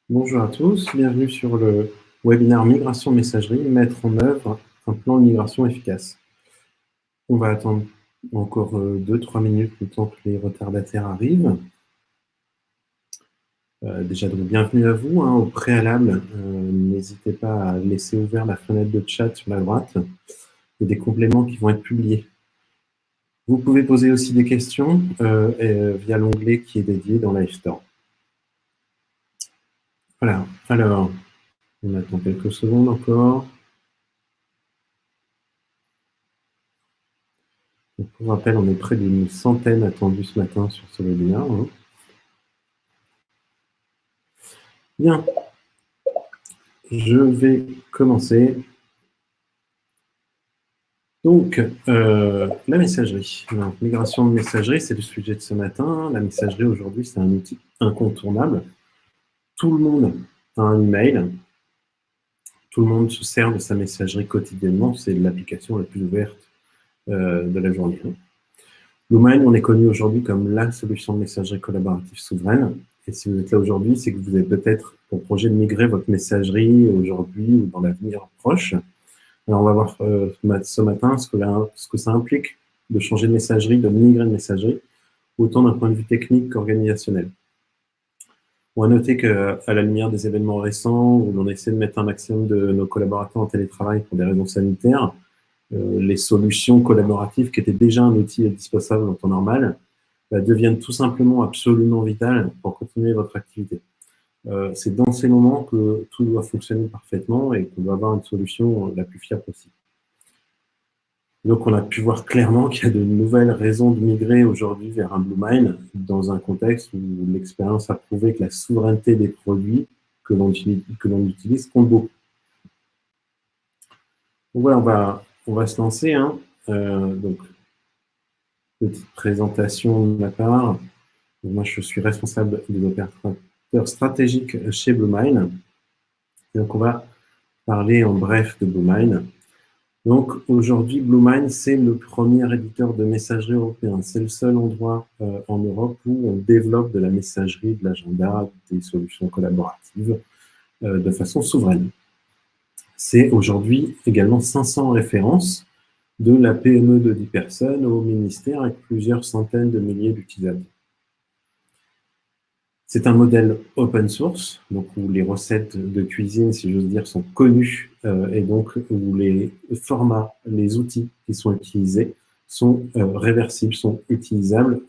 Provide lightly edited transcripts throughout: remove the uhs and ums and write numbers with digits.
Bonjour à tous, bienvenue sur le webinaire Migration Messagerie, mettre en œuvre un plan de migration efficace. On va attendre encore 2-3 minutes le temps que les retardataires arrivent. Déjà, donc, bienvenue à vous. Au préalable, n'hésitez pas à laisser ouvert la fenêtre de chat sur la droite. Il y a des compléments qui vont être publiés. Vous pouvez poser aussi des questions via l'onglet qui est dédié dans Live Store. Voilà, alors, on attend quelques secondes encore. Donc, pour rappel, on est près d'une centaine attendus ce matin sur ce webinaire. Bien, je vais commencer. Donc, la messagerie. Donc, migration de messagerie, c'est le sujet de ce matin. La messagerie, aujourd'hui, c'est un outil incontournable. Tout le monde a un email. Tout le monde se sert de sa messagerie quotidiennement. C'est l'application la plus ouverte de la journée. Bluemind, on est connu aujourd'hui comme la solution de messagerie collaborative souveraine. Et si vous êtes là aujourd'hui, c'est que vous avez peut-être pour projet de migrer votre messagerie aujourd'hui ou dans l'avenir proche. Alors, on va voir ce matin ce que ça implique de changer de messagerie, de migrer de messagerie, autant d'un point de vue technique qu'organisationnel. On va noter qu'à la lumière des événements récents, où l'on essaie de mettre un maximum de nos collaborateurs en télétravail pour des raisons sanitaires, les solutions collaboratives qui étaient déjà un outil indispensable en temps normal deviennent tout simplement absolument vitales pour continuer votre activité. C'est dans ces moments que tout doit fonctionner parfaitement et qu'on doit avoir une solution la plus fiable possible. Donc, on a pu voir clairement qu'il y a de nouvelles raisons de migrer aujourd'hui vers un Bluemind dans un contexte où l'expérience a prouvé que la souveraineté des produits que l'on utilise compte beaucoup. Donc voilà, on va se lancer. Donc, petite présentation de ma part. Moi, je suis responsable des opérateurs stratégiques chez Bluemind. Donc, on va parler en bref de Bluemind. Donc, aujourd'hui, Bluemind, c'est le premier éditeur de messagerie européen. C'est le seul endroit en Europe où on développe de la messagerie, de l'agenda, des solutions collaboratives de façon souveraine. C'est aujourd'hui également 500 références de la PME de 10 personnes au ministère avec plusieurs centaines de milliers d'utilisateurs. C'est un modèle open source, donc où les recettes de cuisine, si j'ose dire, sont connues et donc où les formats, les outils qui sont utilisés sont réversibles, sont utilisables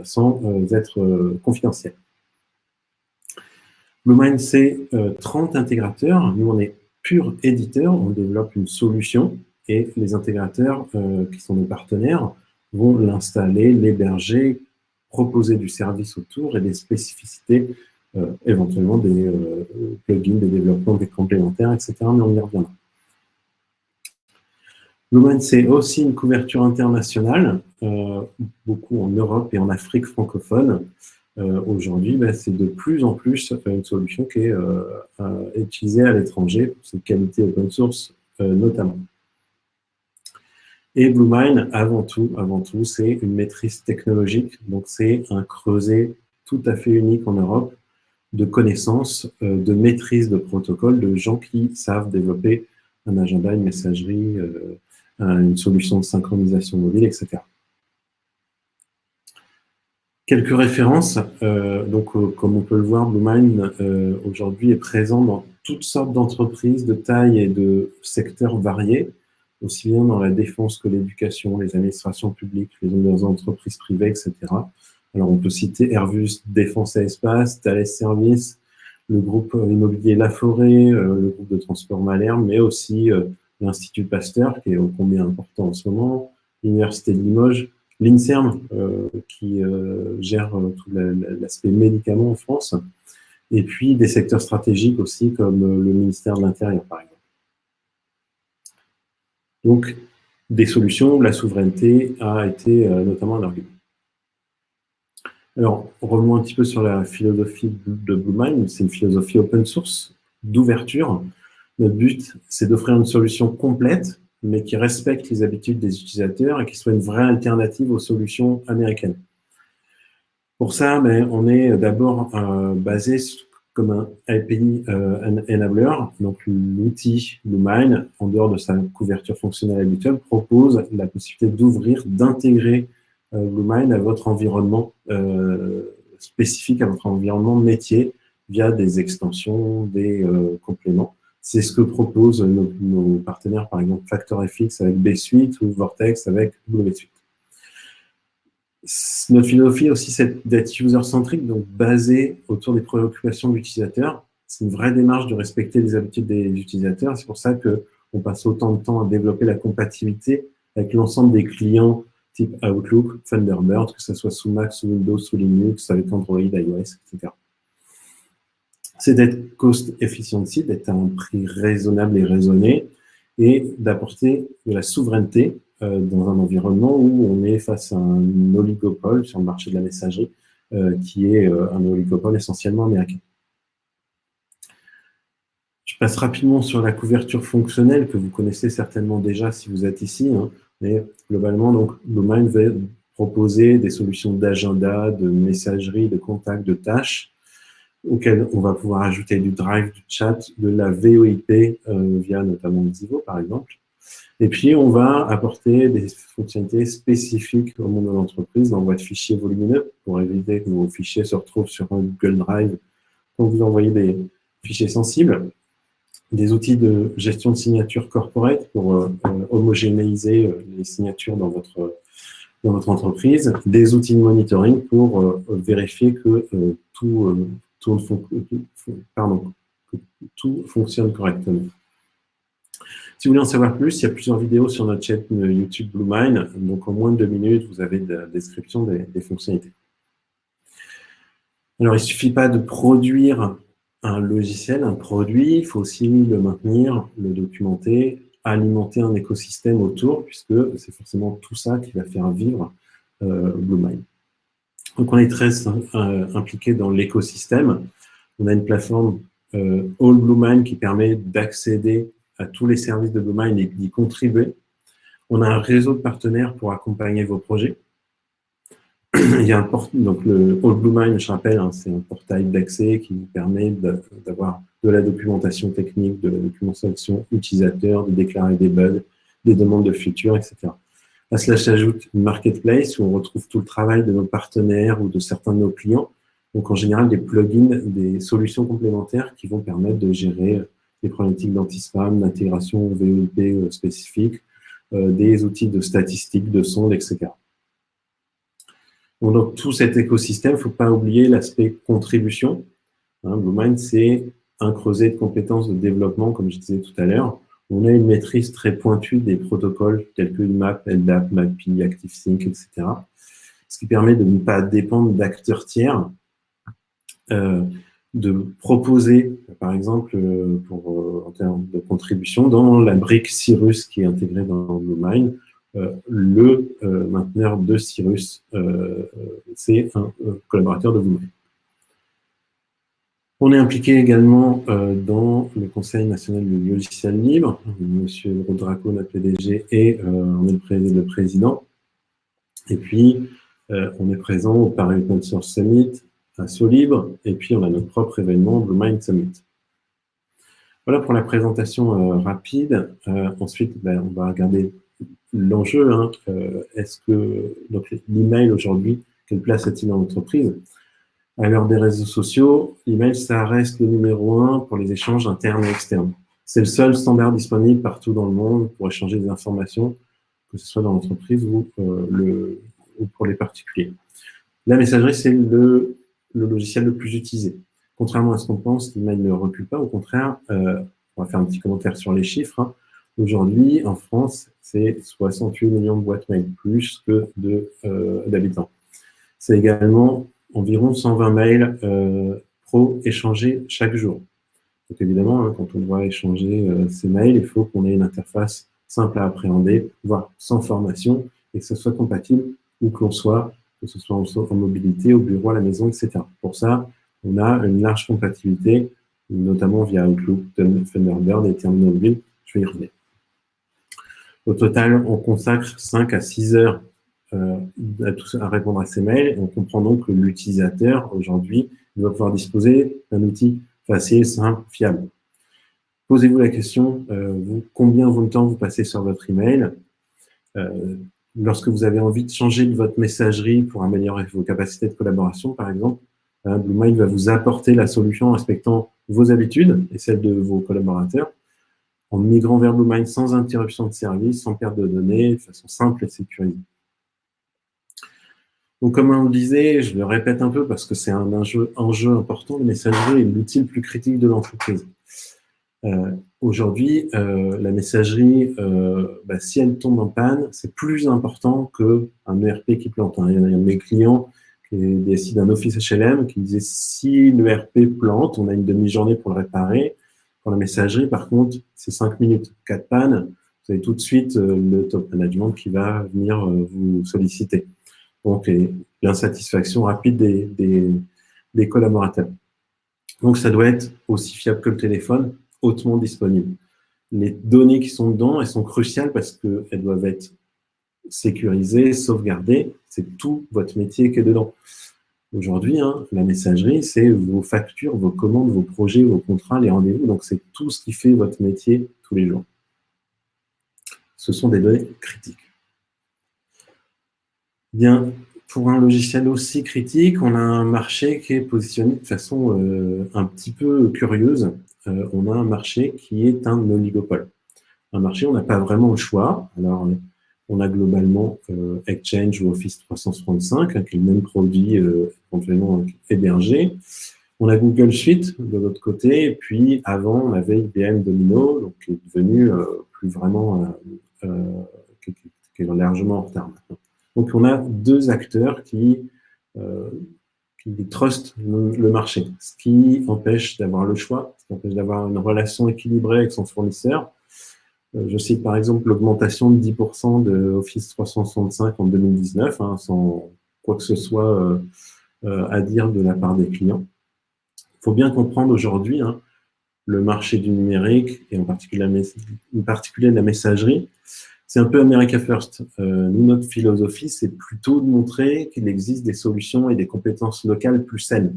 sans être confidentiels. Bluemind, c'est 30 intégrateurs. Nous, on est pur éditeur, on développe une solution et les intégrateurs qui sont nos partenaires vont l'installer, l'héberger, proposer du service autour et des spécificités, éventuellement des plugins, des développements, des complémentaires, etc. Mais on y reviendra. Bluemind, c'est aussi une couverture internationale, beaucoup en Europe et en Afrique francophone. Aujourd'hui, c'est de plus en plus une solution qui est utilisée à l'étranger pour ses qualités open source notamment. Et Bluemind, avant tout, c'est une maîtrise technologique. Donc, c'est un creuset tout à fait unique en Europe de connaissances, de maîtrise de protocoles, de gens qui savent développer un agenda, une messagerie, une solution de synchronisation mobile, etc. Quelques références. Comme on peut le voir, Bluemind aujourd'hui est présent dans toutes sortes d'entreprises de taille et de secteurs variés, aussi bien dans la défense que l'éducation, les administrations publiques, les entreprises privées, etc. Alors, on peut citer Airbus Défense et Espace, Thales Services, le groupe immobilier Laforêt, le groupe de transport Malherbe, mais aussi l'Institut Pasteur, qui est ô combien important en ce moment, l'Université de Limoges, l'INSERM, qui gère tout l'aspect médicaments en France, et puis des secteurs stratégiques aussi, comme le ministère de l'Intérieur, par exemple. Donc, des solutions, la souveraineté a été notamment un argument. Alors, revenons un petit peu sur la philosophie de Bluemind. C'est une philosophie open source, d'ouverture. Notre but, c'est d'offrir une solution complète, mais qui respecte les habitudes des utilisateurs et qui soit une vraie alternative aux solutions américaines. Pour ça, on est d'abord basé comme un API enabler. Donc l'outil Bluemind, en dehors de sa couverture fonctionnelle habituelle, propose la possibilité d'ouvrir, d'intégrer Bluemind à votre environnement spécifique, à votre environnement métier, via des extensions, des compléments. C'est ce que proposent nos partenaires, par exemple FactorFX avec B-Suite ou Vortex avec W-Suite. Notre philosophie aussi, c'est d'être user-centrique, donc basé autour des préoccupations de l'utilisateur. C'est une vraie démarche de respecter les habitudes des utilisateurs. C'est pour ça qu'on passe autant de temps à développer la compatibilité avec l'ensemble des clients type Outlook, Thunderbird, que ce soit sous Mac, sous Windows, sous Linux, avec Android, iOS, etc. C'est d'être cost efficiency, d'être à un prix raisonnable et raisonné, et d'apporter de la souveraineté dans un environnement où on est face à un oligopole sur le marché de la messagerie, qui est un oligopole essentiellement américain. Je passe rapidement sur la couverture fonctionnelle que vous connaissez certainement déjà si vous êtes ici, hein, mais globalement, donc, Bluemind va proposer des solutions d'agenda, de messagerie, de contact, de tâches, auxquelles on va pouvoir ajouter du drive, du chat, de la VoIP via notamment Zivo par exemple. Et puis, on va apporter des fonctionnalités spécifiques au monde de l'entreprise, l'envoi de fichiers volumineux, pour éviter que vos fichiers se retrouvent sur un Google Drive quand vous envoyez des fichiers sensibles, des outils de gestion de signatures corporate pour homogénéiser les signatures dans votre entreprise, des outils de monitoring pour vérifier que tout fonctionne correctement. Si vous voulez en savoir plus, il y a plusieurs vidéos sur notre chaîne YouTube Bluemind. Donc, en moins de 2 minutes, vous avez la description des fonctionnalités. Alors, il ne suffit pas de produire un logiciel, un produit. Il faut aussi le maintenir, le documenter, alimenter un écosystème autour, puisque c'est forcément tout ça qui va faire vivre Bluemind. Donc, on est très impliqué dans l'écosystème. On a une plateforme All Bluemind qui permet d'accéder à tous les services de Bluemind et d'y contribuer. On a un réseau de partenaires pour accompagner vos projets. Il y a donc le All Bluemind, je rappelle, hein, c'est un portail d'accès qui vous permet d'avoir de la documentation technique, de la documentation utilisateur, de déclarer des bugs, des demandes de features, etc. À cela s'ajoute une marketplace où on retrouve tout le travail de nos partenaires ou de certains de nos clients. Donc en général, des plugins, des solutions complémentaires qui vont permettre de gérer des problématiques d'anti-spam, d'intégration VoIP spécifique, des outils de statistiques, de sondes, etc. Donc, tout cet écosystème, il ne faut pas oublier l'aspect contribution. Hein, Bluemind, c'est un creuset de compétences de développement, comme je disais tout à l'heure. On a une maîtrise très pointue des protocoles tels que IMAP, LDAP, MAPI, ActiveSync, etc. Ce qui permet de ne pas dépendre d'acteurs tiers, de proposer, par exemple, en termes de contribution, dans la brique Cirrus qui est intégrée dans Bluemind, le mainteneur de Cirrus, c'est un collaborateur de Bluemind. On est impliqué également dans le Conseil national du logiciel libre. Monsieur Rodraco, notre PDG, et on est le président. Et puis, on est présent au Paris Open Source Summit, à Solibre, et puis on a notre propre événement, Bluemind Summit. Voilà pour la présentation rapide. Ensuite, on va regarder l'enjeu. Hein. Est-ce que l'email aujourd'hui, quelle place a-t-il dans l'entreprise? À l'heure des réseaux sociaux, l'email, ça reste le numéro 1 pour les échanges internes et externes. C'est le seul standard disponible partout dans le monde pour échanger des informations, que ce soit dans l'entreprise ou pour les particuliers. La messagerie, c'est le logiciel le plus utilisé. Contrairement à ce qu'on pense, l'email ne recule pas. Au contraire, on va faire un petit commentaire sur les chiffres. Hein. Aujourd'hui, en France, c'est 68 millions de boîtes mail plus que d'habitants. C'est également environ 120 mails pro échangés chaque jour. Donc évidemment, hein, quand on doit échanger ces mails, il faut qu'on ait une interface simple à appréhender, voire sans formation, et que ce soit compatible où que l'on soit, que ce soit en mobilité, au bureau, à la maison, etc. Pour ça, on a une large compatibilité, notamment via Outlook, Thunderbird et terminaux mobiles. Je vais y revenir. Au total, on consacre 5 à 6 heures à répondre à ces mails. On comprend donc que l'utilisateur, aujourd'hui, il doit pouvoir disposer d'un outil facile, simple, fiable. Posez-vous la question, combien de temps vous passez sur votre email? Lorsque vous avez envie de changer de votre messagerie pour améliorer vos capacités de collaboration, par exemple, Bluemind va vous apporter la solution en respectant vos habitudes et celles de vos collaborateurs, en migrant vers Bluemind sans interruption de service, sans perte de données, de façon simple et sécurisée. Donc, comme on le disait, je le répète un peu parce que c'est un enjeu important, la messagerie est l'outil le plus critique de l'entreprise. Aujourd'hui, la messagerie, si elle tombe en panne, c'est plus important qu'un ERP qui plante. Il y a un de mes clients qui est DSI d'un office HLM qui disait si l'ERP plante, on a une demi-journée pour le réparer. Pour la messagerie, par contre, c'est 5 minutes. Cas de panne, vous avez tout de suite le top management qui va venir vous solliciter. Donc, l'insatisfaction rapide des collaborateurs. Donc, ça doit être aussi fiable que le téléphone, hautement disponible. Les données qui sont dedans, elles sont cruciales parce qu'elles doivent être sécurisées, sauvegardées. C'est tout votre métier qui est dedans. Aujourd'hui, la messagerie, c'est vos factures, vos commandes, vos projets, vos contrats, les rendez-vous. Donc, c'est tout ce qui fait votre métier tous les jours. Ce sont des données critiques. Bien, pour un logiciel aussi critique, on a un marché qui est positionné de façon un petit peu curieuse. On a un marché qui est un oligopole. Un marché, on n'a pas vraiment le choix. Alors, on a globalement Exchange ou Office 365, qui est le même produit éventuellement hébergé. On a Google Suite de l'autre côté, et puis avant, on avait IBM Domino, donc qui est devenu plus vraiment, qui est largement en retard maintenant. Donc, on a deux acteurs qui trustent le marché, ce qui empêche d'avoir le choix, ce qui empêche d'avoir une relation équilibrée avec son fournisseur. Je cite par exemple l'augmentation de 10% de Office 365 en 2019, sans quoi que ce soit à dire de la part des clients. Il faut bien comprendre aujourd'hui le marché du numérique, et en particulier la messagerie, c'est un peu America First. Nous, notre philosophie, c'est plutôt de montrer qu'il existe des solutions et des compétences locales plus saines.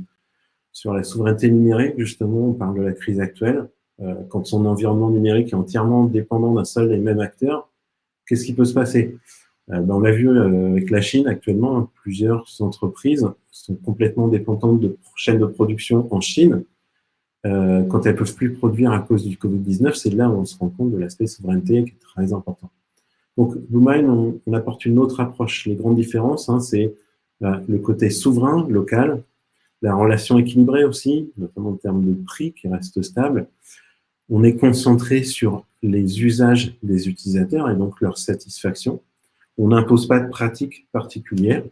Sur la souveraineté numérique, justement, on parle de la crise actuelle. Quand son environnement numérique est entièrement dépendant d'un seul et même acteur, qu'est-ce qui peut se passer? On l'a vu avec la Chine actuellement, plusieurs entreprises sont complètement dépendantes de chaînes de production en Chine. Quand elles ne peuvent plus produire à cause du Covid-19, c'est là où on se rend compte de l'aspect souveraineté qui est très important. Donc, Bluemind, on apporte une autre approche. Les grandes différences, c'est le côté souverain, local, la relation équilibrée aussi, notamment en termes de prix qui reste stable. On est concentré sur les usages des utilisateurs et donc leur satisfaction. On n'impose pas de pratiques particulières.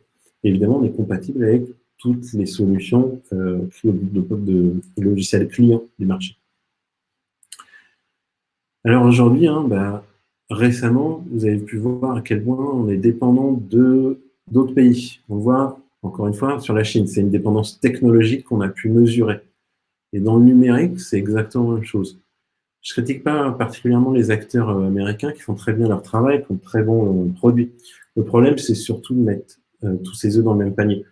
Évidemment, on est compatible avec toutes les solutions de logiciels clients du marché. Alors aujourd'hui, récemment, vous avez pu voir à quel point on est dépendant d'autres pays. On voit, encore une fois, sur la Chine, c'est une dépendance technologique qu'on a pu mesurer. Et dans le numérique, c'est exactement la même chose. Je ne critique pas particulièrement les acteurs américains qui font très bien leur travail, qui ont de très bons produits. Le problème, c'est surtout de mettre tous ses œufs dans le même panier.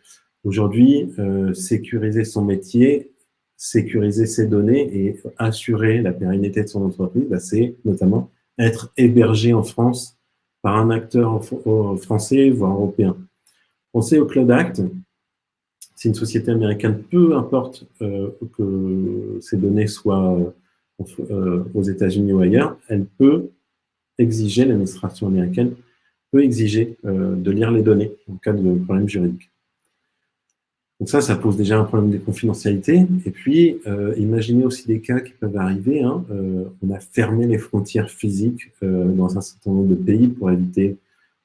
Aujourd'hui, sécuriser son métier, sécuriser ses données et assurer la pérennité de son entreprise, c'est notamment être hébergé en France par un acteur français, voire européen. Pensez au Cloud Act. C'est une société américaine, peu importe que ces données soient aux États-Unis ou ailleurs, elle peut exiger, l'administration américaine peut exiger de lire les données en cas de problème juridique. Donc ça pose déjà un problème de confidentialité. Et puis, imaginez aussi des cas qui peuvent arriver. On a fermé les frontières physiques dans un certain nombre de pays pour éviter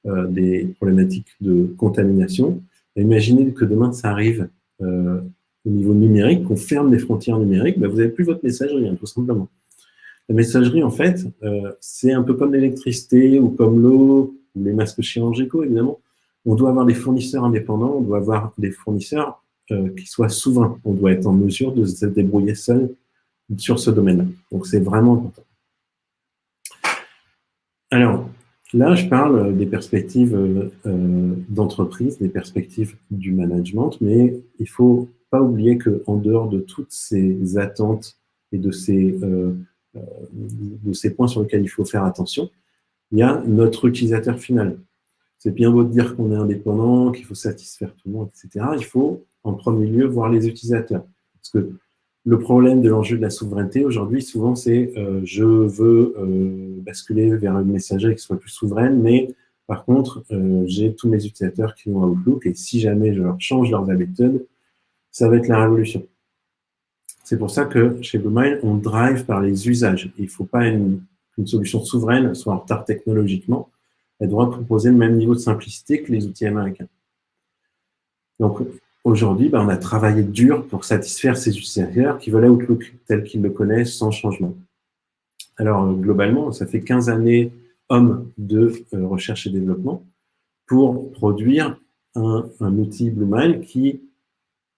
des problématiques de contamination. Et imaginez que demain, ça arrive au niveau numérique, qu'on ferme les frontières numériques, vous n'avez plus votre messagerie, tout simplement. La messagerie, en fait, c'est un peu comme l'électricité ou comme l'eau, ou les masques chirurgicaux, évidemment. On doit avoir des fournisseurs indépendants, on doit avoir des fournisseurs qui soient souverains. On doit être en mesure de se débrouiller seul sur ce domaine-là. Donc, c'est vraiment important. Alors, là, je parle des perspectives d'entreprise, des perspectives du management, mais il faut pas oublier qu'en dehors de toutes ces attentes et de ces points sur lesquels il faut faire attention, il y a notre utilisateur final. C'est bien beau de dire qu'on est indépendant, qu'il faut satisfaire tout le monde, etc. Il faut en premier lieu voir les utilisateurs. Parce que le problème de l'enjeu de la souveraineté aujourd'hui, souvent, c'est je veux basculer vers une messagerie qui soit plus souveraine, mais par contre, j'ai tous mes utilisateurs qui ont Outlook, et si jamais je leur change leurs habitudes, ça va être la révolution. C'est pour ça que chez Bluemind, on drive par les usages. Il ne faut pas qu'une solution souveraine soit en retard technologiquement. Elle doit proposer le même niveau de simplicité que les outils américains. Donc, aujourd'hui, on a travaillé dur pour satisfaire ces utilisateurs qui veulent Outlook tel qu'ils le connaissent sans changement. Alors, globalement, ça fait 15 années hommes de recherche et développement pour produire un outil Bluemind qui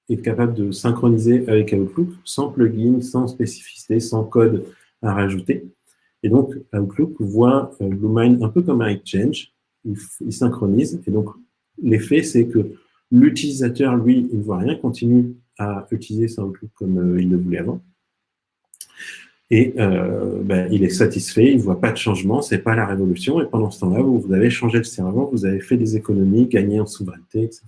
est capable de synchroniser avec Outlook sans plugin, sans spécificité, sans code à rajouter. Et donc, Outlook voit Bluemind un peu comme un exchange, il synchronise. Et donc, l'effet, c'est que l'utilisateur, lui, il ne voit rien, continue à utiliser son Outlook comme il le voulait avant. Et il est satisfait, il ne voit pas de changement, ce n'est pas la révolution. Et pendant ce temps-là, vous avez changé le serveur, vous avez fait des économies, gagné en souveraineté, etc.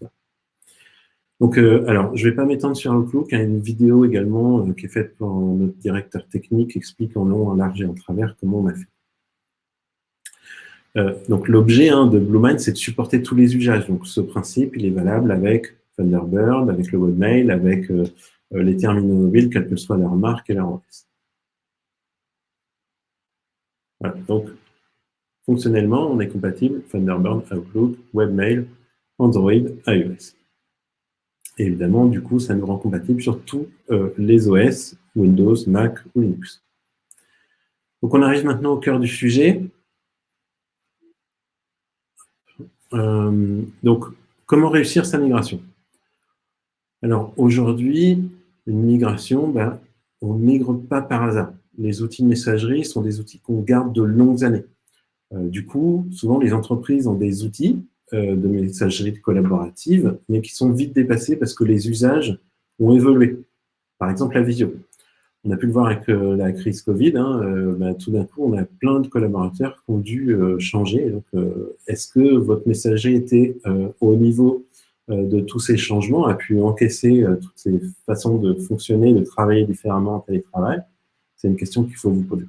Donc, alors, je ne vais pas m'étendre sur Outlook. Il y a une vidéo également qui est faite par notre directeur technique, qui explique en long, en large et en travers comment on a fait. Donc, l'objet de Bluemind, c'est de supporter tous les usages. Donc, ce principe, il est valable avec Thunderbird, avec le webmail, avec les terminaux mobiles, quelle que soit leur marque et leur OS. Voilà. Donc, fonctionnellement, on est compatible Thunderbird, Outlook, webmail, Android, iOS. Et évidemment, du coup, ça nous rend compatible sur tous les OS, Windows, Mac ou Linux. Donc, on arrive maintenant au cœur du sujet. Donc, comment réussir sa migration? Alors, aujourd'hui, une migration, on ne migre pas par hasard. Les outils de messagerie sont des outils qu'on garde de longues années. Du coup, souvent, les entreprises ont des outils de messagerie collaborative, mais qui sont vite dépassés parce que les usages ont évolué. Par exemple, la visio. On a pu le voir avec la crise Covid. Tout d'un coup, on a plein de collaborateurs qui ont dû changer. Donc, est-ce que votre messagerie était au niveau de tous ces changements, a pu encaisser toutes ces façons de fonctionner, de travailler différemment en télétravail? C'est une question qu'il faut vous poser.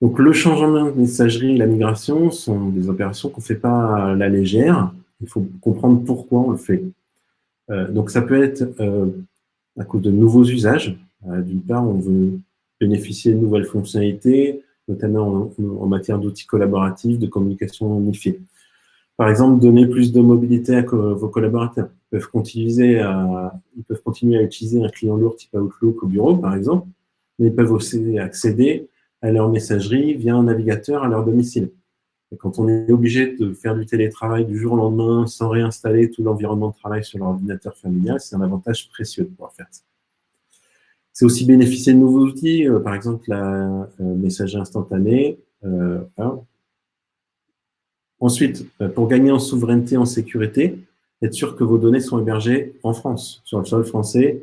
Donc, le changement de messagerie et la migration sont des opérations qu'on ne fait pas à la légère. Il faut comprendre pourquoi on le fait. Donc, ça peut être à cause de nouveaux usages. D'une part, on veut bénéficier de nouvelles fonctionnalités, notamment en matière d'outils collaboratifs, de communication unifiée. Par exemple, donner plus de mobilité à vos collaborateurs. Ils peuvent continuer à utiliser un client lourd type Outlook au bureau, par exemple, mais ils peuvent aussi accéder à leur messagerie via un navigateur à leur domicile. Et quand on est obligé de faire du télétravail du jour au lendemain sans réinstaller tout l'environnement de travail sur l'ordinateur familial, c'est un avantage précieux de pouvoir faire ça. C'est aussi bénéficier de nouveaux outils, par exemple la messagerie instantanée. Voilà. Ensuite, pour gagner en souveraineté, en sécurité, être sûr que vos données sont hébergées en France, sur le sol français.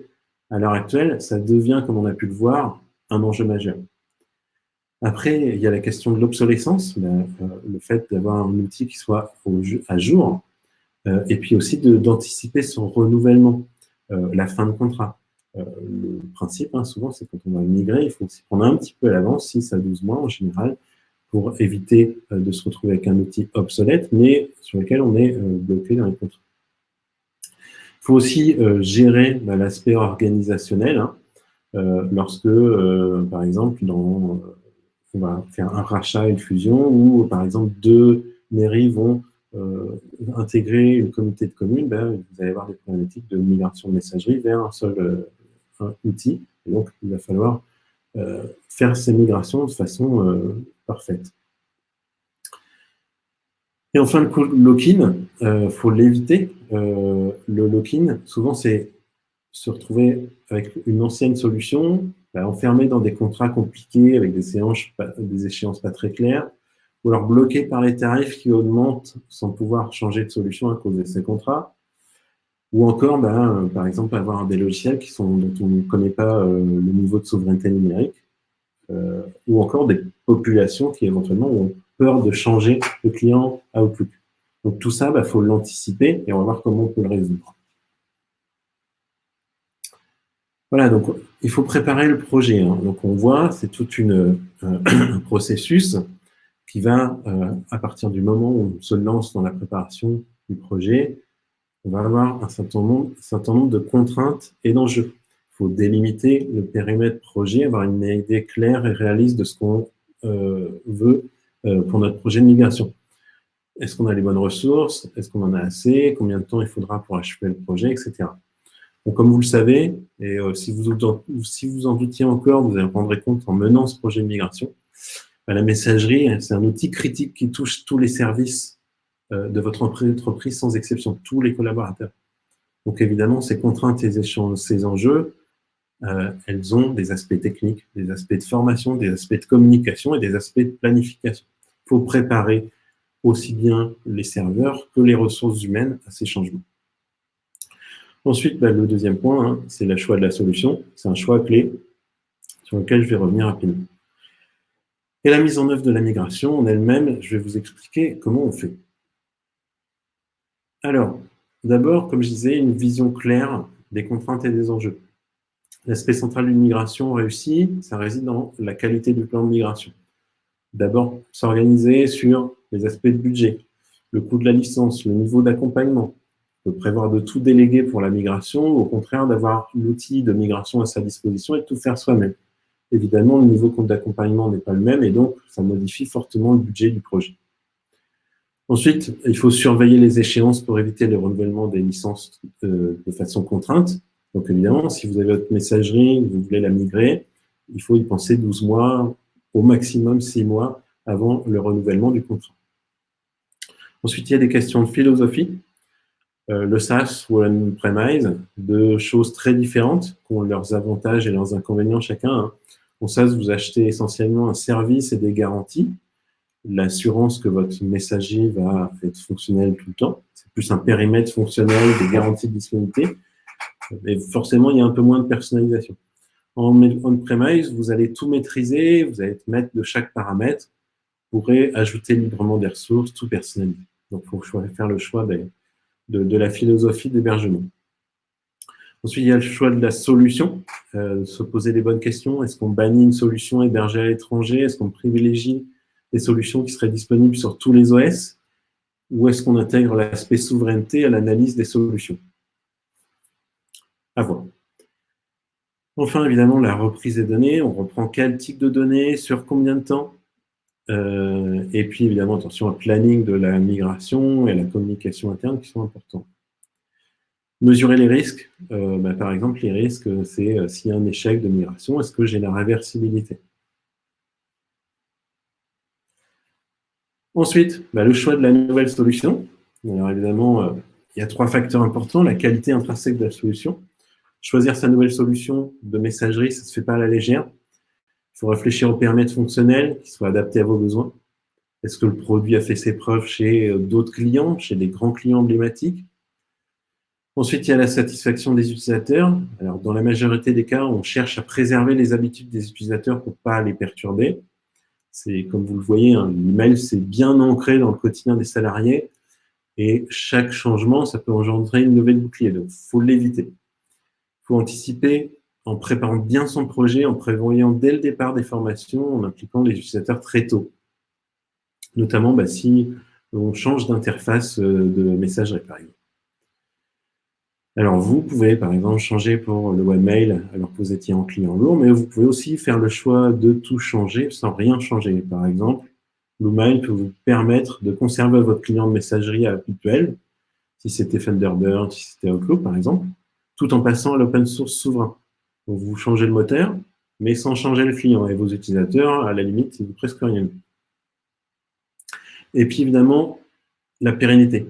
À l'heure actuelle, ça devient, comme on a pu le voir, un enjeu majeur. Après, il y a la question de l'obsolescence, le fait d'avoir un outil qui soit à jour, et puis aussi d'anticiper son renouvellement, la fin de contrat. Le principe, souvent, c'est quand on va migrer, il faut s'y prendre un petit peu à l'avance, 6 à 12 mois en général, pour éviter de se retrouver avec un outil obsolète, mais sur lequel on est bloqué dans les contrats. Il faut aussi gérer l'aspect organisationnel, lorsque, par exemple, on va faire un rachat, une fusion, ou par exemple 2 mairies vont intégrer une communauté de communes, vous allez avoir des problématiques de migration de messagerie vers un seul outil. Et donc, il va falloir faire ces migrations de façon parfaite. Et enfin, le lock-in, faut l'éviter. Le lock-in, souvent, c'est se retrouver avec une ancienne solution, enfermé dans des contrats compliqués avec des échéances pas très claires, ou alors bloqué par les tarifs qui augmentent sans pouvoir changer de solution à cause de ces contrats. Ou encore, par exemple, avoir des logiciels dont on ne connaît pas le niveau de souveraineté numérique, ou encore des populations qui éventuellement ont peur de changer de client à Outlook. Donc tout ça, il faut l'anticiper et on va voir comment on peut le résoudre. Voilà, donc il faut préparer le projet. Hein. Donc on voit, c'est tout un processus qui va, à partir du moment où on se lance dans la préparation du projet, on va avoir un certain nombre de contraintes et d'enjeux. Il faut délimiter le périmètre projet, avoir une idée claire et réaliste de ce qu'on veut pour notre projet de migration. Est-ce qu'on a les bonnes ressources? Est-ce qu'on en a assez? Combien de temps il faudra pour achever le projet, etc. Donc, comme vous le savez, et si vous en doutiez encore, vous en rendrez compte en menant ce projet de migration, la messagerie, c'est un outil critique qui touche tous les services de votre entreprise sans exception, tous les collaborateurs. Donc évidemment, ces contraintes et ces enjeux, elles ont des aspects techniques, des aspects de formation, des aspects de communication et des aspects de planification. Il faut préparer aussi bien les serveurs que les ressources humaines à ces changements. Ensuite, le deuxième point, hein, c'est le choix de la solution. C'est un choix clé sur lequel je vais revenir rapidement. Et la mise en œuvre de la migration en elle-même, je vais vous expliquer comment on fait. Alors, d'abord, comme je disais, une vision claire des contraintes et des enjeux. L'aspect central d'une migration réussie, ça réside dans la qualité du plan de migration. D'abord, s'organiser sur les aspects de budget, le coût de la licence, le niveau d'accompagnement. On peut prévoir de tout déléguer pour la migration, ou au contraire d'avoir l'outil de migration à sa disposition et de tout faire soi-même. Évidemment, le niveau d'accompagnement n'est pas le même et donc ça modifie fortement le budget du projet. Ensuite, il faut surveiller les échéances pour éviter le renouvellement des licences de façon contrainte. Donc évidemment, si vous avez votre messagerie, vous voulez la migrer, il faut y penser 12 mois, au maximum 6 mois avant le renouvellement du contrat. Ensuite, il y a des questions de philosophie. Le SaaS ou on-premise, deux choses très différentes qui ont leurs avantages et leurs inconvénients chacun. Hein. En SaaS, vous achetez essentiellement un service et des garanties. L'assurance que votre messagerie va être fonctionnelle tout le temps. C'est plus un périmètre fonctionnel, des garanties de disponibilité. Et forcément, il y a un peu moins de personnalisation. En on-premise, vous allez tout maîtriser, vous allez être maître de chaque paramètre, vous pourrez ajouter librement des ressources, tout personnaliser. Donc, il faut faire le choix de la philosophie d'hébergement. Ensuite, il y a le choix de la solution, se poser les bonnes questions. Est-ce qu'on bannit une solution hébergée à l'étranger? Est-ce qu'on privilégie des solutions qui seraient disponibles sur tous les OS? Ou est-ce qu'on intègre l'aspect souveraineté à l'analyse des solutions? À voir. Enfin, évidemment, la reprise des données. On reprend quel type de données, sur combien de temps? Et puis, évidemment, attention au planning de la migration et à la communication interne qui sont importants. Mesurer les risques. Par exemple, les risques, c'est s'il y a un échec de migration, est-ce que j'ai la réversibilité? Ensuite, le choix de la nouvelle solution. Alors évidemment, il y a 3 facteurs importants. La qualité intrinsèque de la solution. Choisir sa nouvelle solution de messagerie, ça ne se fait pas à la légère. Il faut réfléchir au périmètre fonctionnel qui soit adapté à vos besoins. Est-ce que le produit a fait ses preuves chez d'autres clients, chez des grands clients emblématiques? Ensuite, il y a la satisfaction des utilisateurs. Alors, dans la majorité des cas, on cherche à préserver les habitudes des utilisateurs pour ne pas les perturber. C'est, comme vous le voyez, hein, l'email, c'est bien ancré dans le quotidien des salariés et chaque changement, ça peut engendrer une nouvelle bouclier. Donc, il faut l'éviter. Il faut anticiper en préparant bien son projet, en prévoyant dès le départ des formations, en impliquant les utilisateurs très tôt. Notamment si on change d'interface de messagerie, par exemple. Alors, vous pouvez, par exemple, changer pour le webmail alors que vous étiez en client lourd, mais vous pouvez aussi faire le choix de tout changer sans rien changer. Par exemple, l'email peut vous permettre de conserver votre client de messagerie habituel, si c'était Thunderbird, si c'était Outlook, par exemple, tout en passant à l'open source souverain. Donc, vous changez le moteur, mais sans changer le client. Et vos utilisateurs, à la limite, ils vous presque rien. Et puis, évidemment, la pérennité.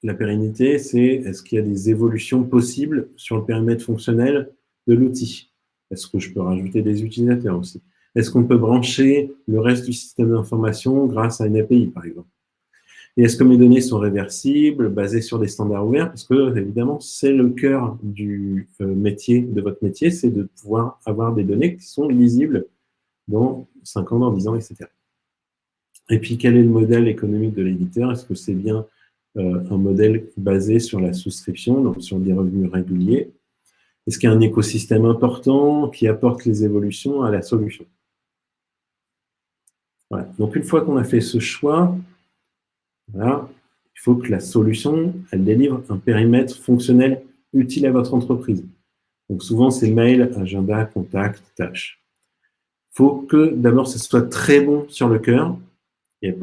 La pérennité, c'est est-ce qu'il y a des évolutions possibles sur le périmètre fonctionnel de l'outil? Est-ce que je peux rajouter des utilisateurs aussi? Est-ce qu'on peut brancher le reste du système d'information grâce à une API, par exemple? Et est-ce que mes données sont réversibles, basées sur des standards ouverts? Parce que, évidemment, c'est le cœur du métier, de votre métier, c'est de pouvoir avoir des données qui sont lisibles dans 5 ans, dans 10 ans, etc. Et puis, quel est le modèle économique de l'éditeur? Est-ce que c'est bien un modèle basé sur la souscription, donc sur des revenus réguliers? Est-ce qu'il y a un écosystème important qui apporte les évolutions à la solution? Voilà. Donc, une fois qu'on a fait ce choix, voilà, il faut que la solution, elle délivre un périmètre fonctionnel utile à votre entreprise. Donc, souvent, c'est mail, agenda, contact, tâches. Il faut que, d'abord, ce soit très bon sur le cœur. Il n'y a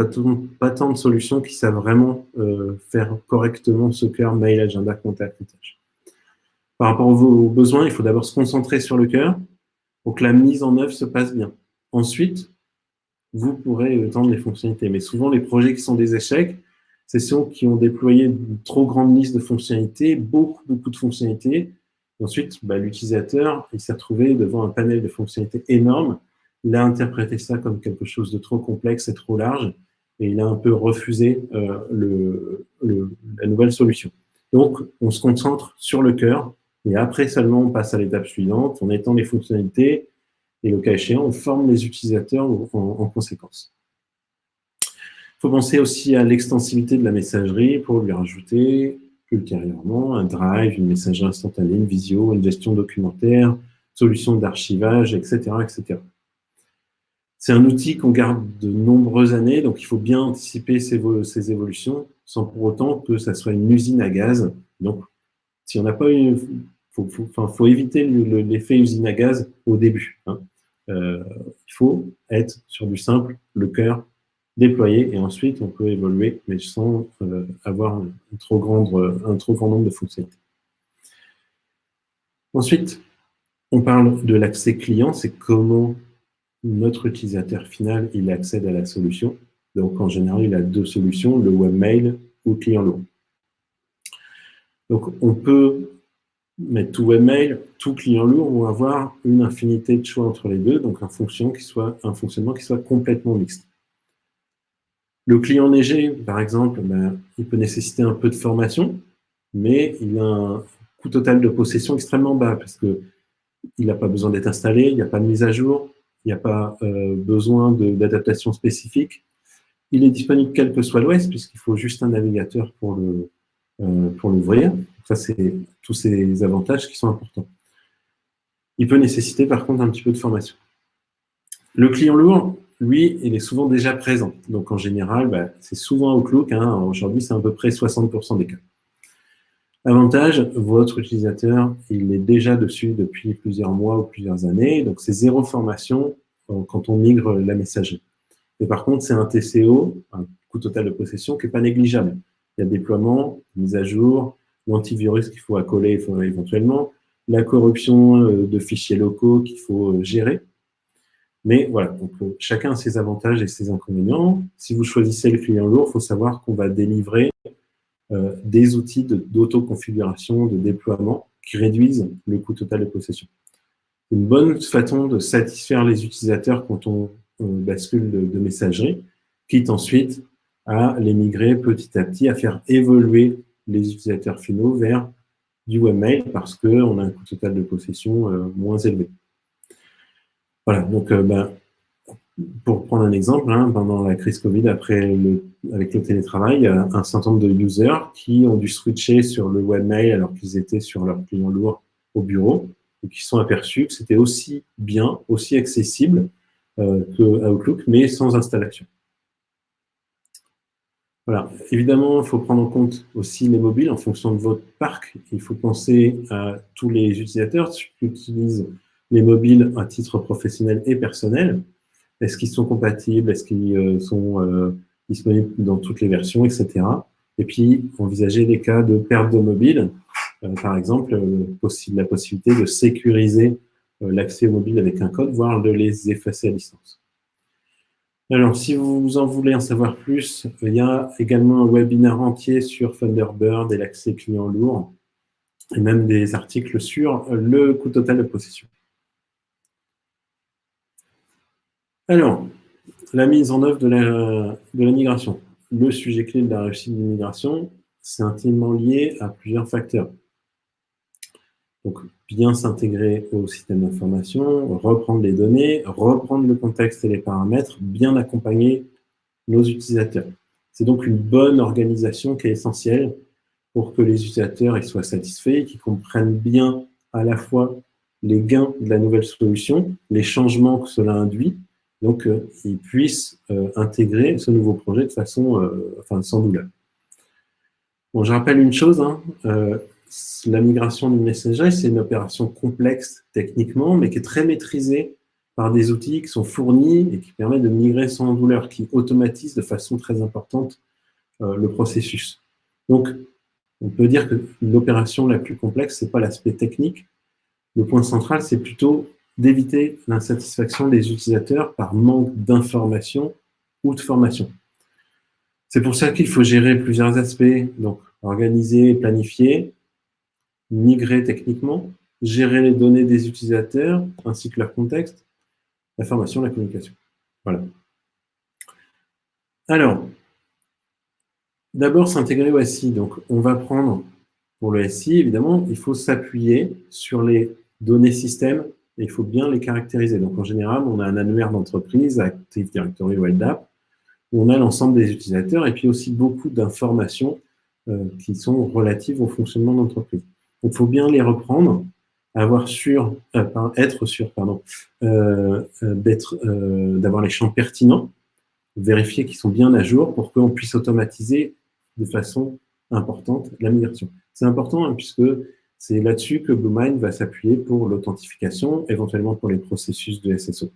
pas tant de solutions qui savent vraiment faire correctement ce cœur, mail, agenda, contact, tâches. Par rapport aux besoins, il faut d'abord se concentrer sur le cœur pour que la mise en œuvre se passe bien. Ensuite, vous pourrez étendre les fonctionnalités. Mais souvent, les projets qui sont des échecs, c'est ceux qui ont déployé une trop grande liste de fonctionnalités, beaucoup de fonctionnalités. Et ensuite, l'utilisateur, il s'est retrouvé devant un panel de fonctionnalités énorme. Il a interprété ça comme quelque chose de trop complexe et trop large, et il a un peu refusé la nouvelle solution. Donc, on se concentre sur le cœur, et après seulement, on passe à l'étape suivante, on étend les fonctionnalités, et le cas échéant, on forme les utilisateurs en conséquence. Il faut penser aussi à l'extensivité de la messagerie pour lui rajouter ultérieurement un drive, une messagerie instantanée, une visio, une gestion documentaire, solution d'archivage, etc., etc. C'est un outil qu'on garde de nombreuses années, donc il faut bien anticiper ces évolutions sans pour autant que ça soit une usine à gaz. Donc, si on n'a pas eu, faut éviter l'effet usine à gaz au début. Il faut être sur du simple, le cœur déployé, et ensuite on peut évoluer, mais sans avoir un trop grand nombre de fonctionnalités. Ensuite, on parle de l'accès client, c'est comment notre utilisateur final il accède à la solution. Donc en général, il a deux solutions, le webmail ou le client lourd. Donc on peut mettre tout webmail, tout client lourd, vont avoir une infinité de choix entre les deux, donc un fonctionnement qui soit complètement mixte. Le client léger, par exemple, il peut nécessiter un peu de formation, mais il a un coût total de possession extrêmement bas parce qu'il n'a pas besoin d'être installé, il n'y a pas de mise à jour, il n'y a pas besoin d'adaptation spécifique. Il est disponible quel que soit l'OS, puisqu'il faut juste un navigateur pour l'ouvrir. Ça, c'est tous ces avantages qui sont importants. Il peut nécessiter, par contre, un petit peu de formation. Le client lourd, lui, il est souvent déjà présent. Donc, en général, c'est souvent Outlook. Aujourd'hui, c'est à peu près 60% des cas. Avantage, votre utilisateur, il est déjà dessus depuis plusieurs mois ou plusieurs années. Donc, c'est zéro formation quand on migre la messagerie. Mais par contre, c'est un TCO, un coût total de possession, qui n'est pas négligeable. Il y a déploiement, mise à jour, l'antivirus qu'il faut accoler éventuellement, la corruption de fichiers locaux qu'il faut gérer. Mais voilà, donc chacun a ses avantages et ses inconvénients. Si vous choisissez le client lourd, il faut savoir qu'on va délivrer des outils d'autoconfiguration, de déploiement qui réduisent le coût total de possession. Une bonne façon de satisfaire les utilisateurs quand on bascule de messagerie, quitte ensuite à les migrer petit à petit, à faire évoluer les utilisateurs finaux vers du webmail parce qu'on a un coût total de possession moins élevé. Voilà, donc pour prendre un exemple, pendant la crise Covid, avec le télétravail, il y a un certain nombre de users qui ont dû switcher sur le webmail alors qu'ils étaient sur leur client lourd au bureau et qui se sont aperçus que c'était aussi bien, aussi accessible que Outlook, mais sans installation. Voilà. Évidemment, il faut prendre en compte aussi les mobiles en fonction de votre parc. Il faut penser à tous les utilisateurs qui utilisent les mobiles à titre professionnel et personnel. Est-ce qu'ils sont compatibles? Est-ce qu'ils sont disponibles dans toutes les versions, etc. Et puis, envisager les cas de perte de mobile. Par exemple, la possibilité de sécuriser l'accès au mobile avec un code, voire de les effacer à distance. Alors, si vous en voulez en savoir plus, il y a également un webinaire entier sur Thunderbird et l'accès client lourd, et même des articles sur le coût total de possession. Alors, la mise en œuvre de la migration. le sujet clé de la réussite d'une migration, c'est intimement lié à plusieurs facteurs. Donc, bien s'intégrer au système d'information, reprendre les données, reprendre le contexte et les paramètres, bien accompagner nos utilisateurs. C'est donc une bonne organisation qui est essentielle pour que les utilisateurs ils soient satisfaits, qu'ils comprennent bien à la fois les gains de la nouvelle solution, les changements que cela induit, donc ils puissent intégrer ce nouveau projet de façon sans douleur. Bon, je rappelle une chose, la migration d'une messagerie, c'est une opération complexe techniquement, mais qui est très maîtrisée par des outils qui sont fournis et qui permettent de migrer sans douleur, qui automatisent de façon très importante le processus. Donc, on peut dire que l'opération la plus complexe, ce n'est pas l'aspect technique. Le point central, c'est plutôt d'éviter l'insatisfaction des utilisateurs par manque d'information ou de formation. C'est pour ça qu'il faut gérer plusieurs aspects, donc organiser, planifier, migrer techniquement, gérer les données des utilisateurs ainsi que leur contexte, la formation, la communication. Voilà. Alors, d'abord s'intégrer au SI. Donc, on va prendre, pour le SI, évidemment, il faut s'appuyer sur les données systèmes et il faut bien les caractériser. Donc, en général, on a un annuaire d'entreprise, Active Directory ou LDAP, où on a l'ensemble des utilisateurs et puis aussi beaucoup d'informations qui sont relatives au fonctionnement d'entreprise. Donc, il faut bien les reprendre, être sûr d'avoir les champs pertinents, vérifier qu'ils sont bien à jour pour qu'on puisse automatiser de façon importante la migration. C'est important puisque c'est là-dessus que Bluemind va s'appuyer pour l'authentification, éventuellement pour les processus de SSO.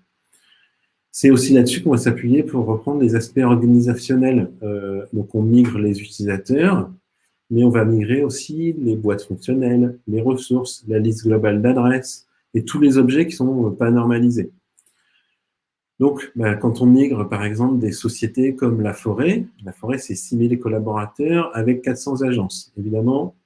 C'est aussi là-dessus qu'on va s'appuyer pour reprendre les aspects organisationnels. Donc, on migre les utilisateurs, mais on va migrer aussi les boîtes fonctionnelles, les ressources, la liste globale d'adresses et tous les objets qui ne sont pas normalisés. Donc, quand on migre, par exemple, des sociétés comme La Forêt, c'est 6 000 collaborateurs avec 400 agences. Évidemment,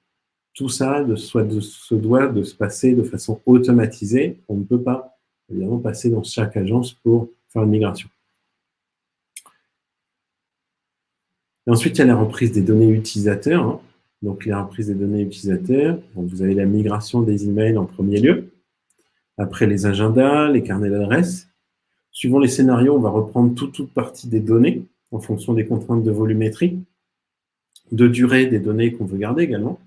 tout ça se doit de se passer de façon automatisée. On ne peut pas, évidemment, passer dans chaque agence pour faire une migration. Et ensuite, il y a la reprise des données utilisateurs. Donc, la reprise des données utilisateurs, vous avez la migration des emails en premier lieu. Après, les agendas, les carnets d'adresses. Suivant les scénarios, on va reprendre toute partie des données en fonction des contraintes de volumétrie, de durée des données qu'on veut garder également.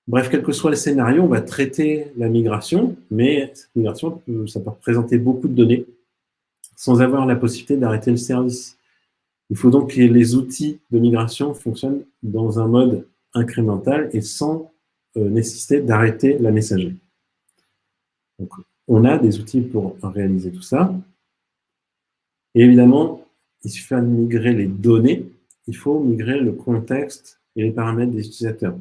Bref, quel que soit le scénario, on va traiter la migration, mais cette migration, ça peut représenter beaucoup de données sans avoir la possibilité d'arrêter le service. Il faut donc que les outils de migration fonctionnent dans un mode incrémental et sans nécessité d'arrêter la messagerie. Donc, on a des outils pour réaliser tout ça. Et évidemment, il suffit de migrer les données, il faut migrer le contexte et les paramètres des utilisateurs.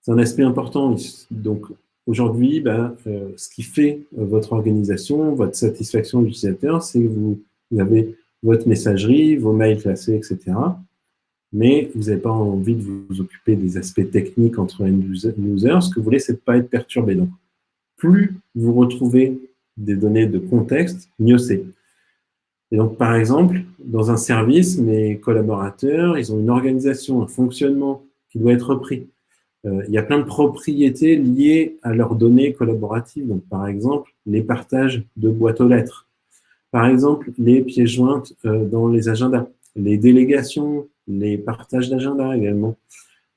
C'est un aspect important. Donc, aujourd'hui, ce qui fait votre organisation, votre satisfaction d'utilisateur, c'est que vous avez votre messagerie, vos mails classés, etc. Mais vous n'avez pas envie de vous occuper des aspects techniques entre end-users. Ce que vous voulez, c'est de ne pas être perturbé. Donc, plus vous retrouvez des données de contexte, mieux c'est. Et donc, par exemple, dans un service, mes collaborateurs, ils ont une organisation, un fonctionnement qui doit être repris. Il y a plein de propriétés liées à leurs données collaboratives. Donc, par exemple, les partages de boîtes aux lettres. Par exemple, les pièces jointes dans les agendas. Les délégations, les partages d'agenda également.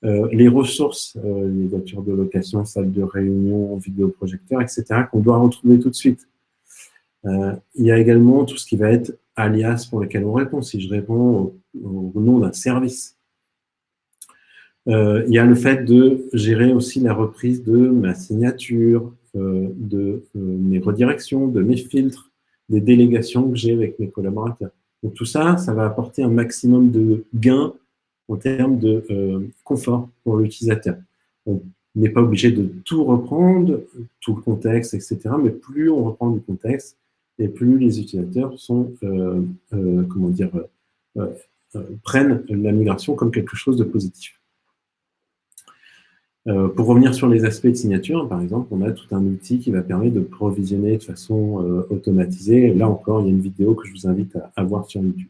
Les ressources, les voitures de location, salles de réunion, vidéoprojecteurs, etc., qu'on doit retrouver tout de suite. Il y a également tout ce qui va être alias pour lequel on répond, si je réponds au nom d'un service. Il y a le fait de gérer aussi la reprise de ma signature, de mes redirections, de mes filtres, des délégations que j'ai avec mes collaborateurs. Donc tout ça, ça va apporter un maximum de gains en termes de confort pour l'utilisateur. On n'est pas obligé de tout reprendre, tout le contexte, etc. Mais plus on reprend du contexte, et plus les utilisateurs sont, prennent la migration comme quelque chose de positif. Pour revenir sur les aspects de signature, par exemple, on a tout un outil qui va permettre de provisionner de façon automatisée. Là encore, il y a une vidéo que je vous invite à voir sur YouTube.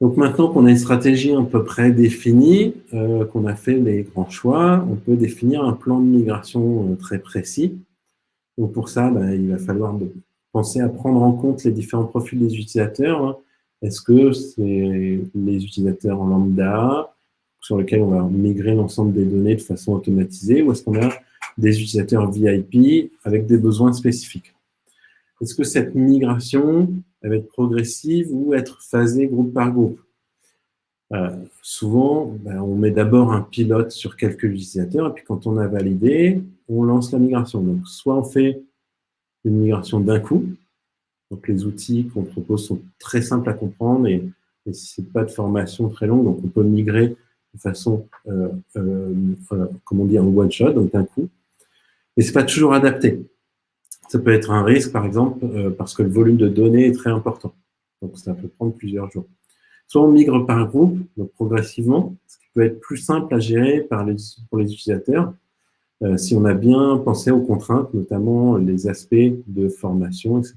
Donc maintenant qu'on a une stratégie à peu près définie, qu'on a fait les grands choix, on peut définir un plan de migration très précis. Donc pour ça, il va falloir penser à prendre en compte les différents profils des utilisateurs, hein. Est-ce que c'est les utilisateurs en lambda, sur lesquels on va migrer l'ensemble des données de façon automatisée, ou est-ce qu'on a des utilisateurs VIP avec des besoins spécifiques? Est-ce que cette migration elle va être progressive ou être phasée groupe par groupe? Souvent, on met d'abord un pilote sur quelques utilisateurs, et puis quand on a validé, on lance la migration. Donc, soit on fait une migration d'un coup, donc les outils qu'on propose sont très simples à comprendre, et ce n'est pas de formation très longue, donc on peut migrer de façon, comme on dit, en one shot, donc d'un coup, mais ce n'est pas toujours adapté. Ça peut être un risque, par exemple, parce que le volume de données est très important. Donc, ça peut prendre plusieurs jours. Soit on migre par groupe, donc progressivement, ce qui peut être plus simple à gérer pour les utilisateurs, si on a bien pensé aux contraintes, notamment les aspects de formation, etc.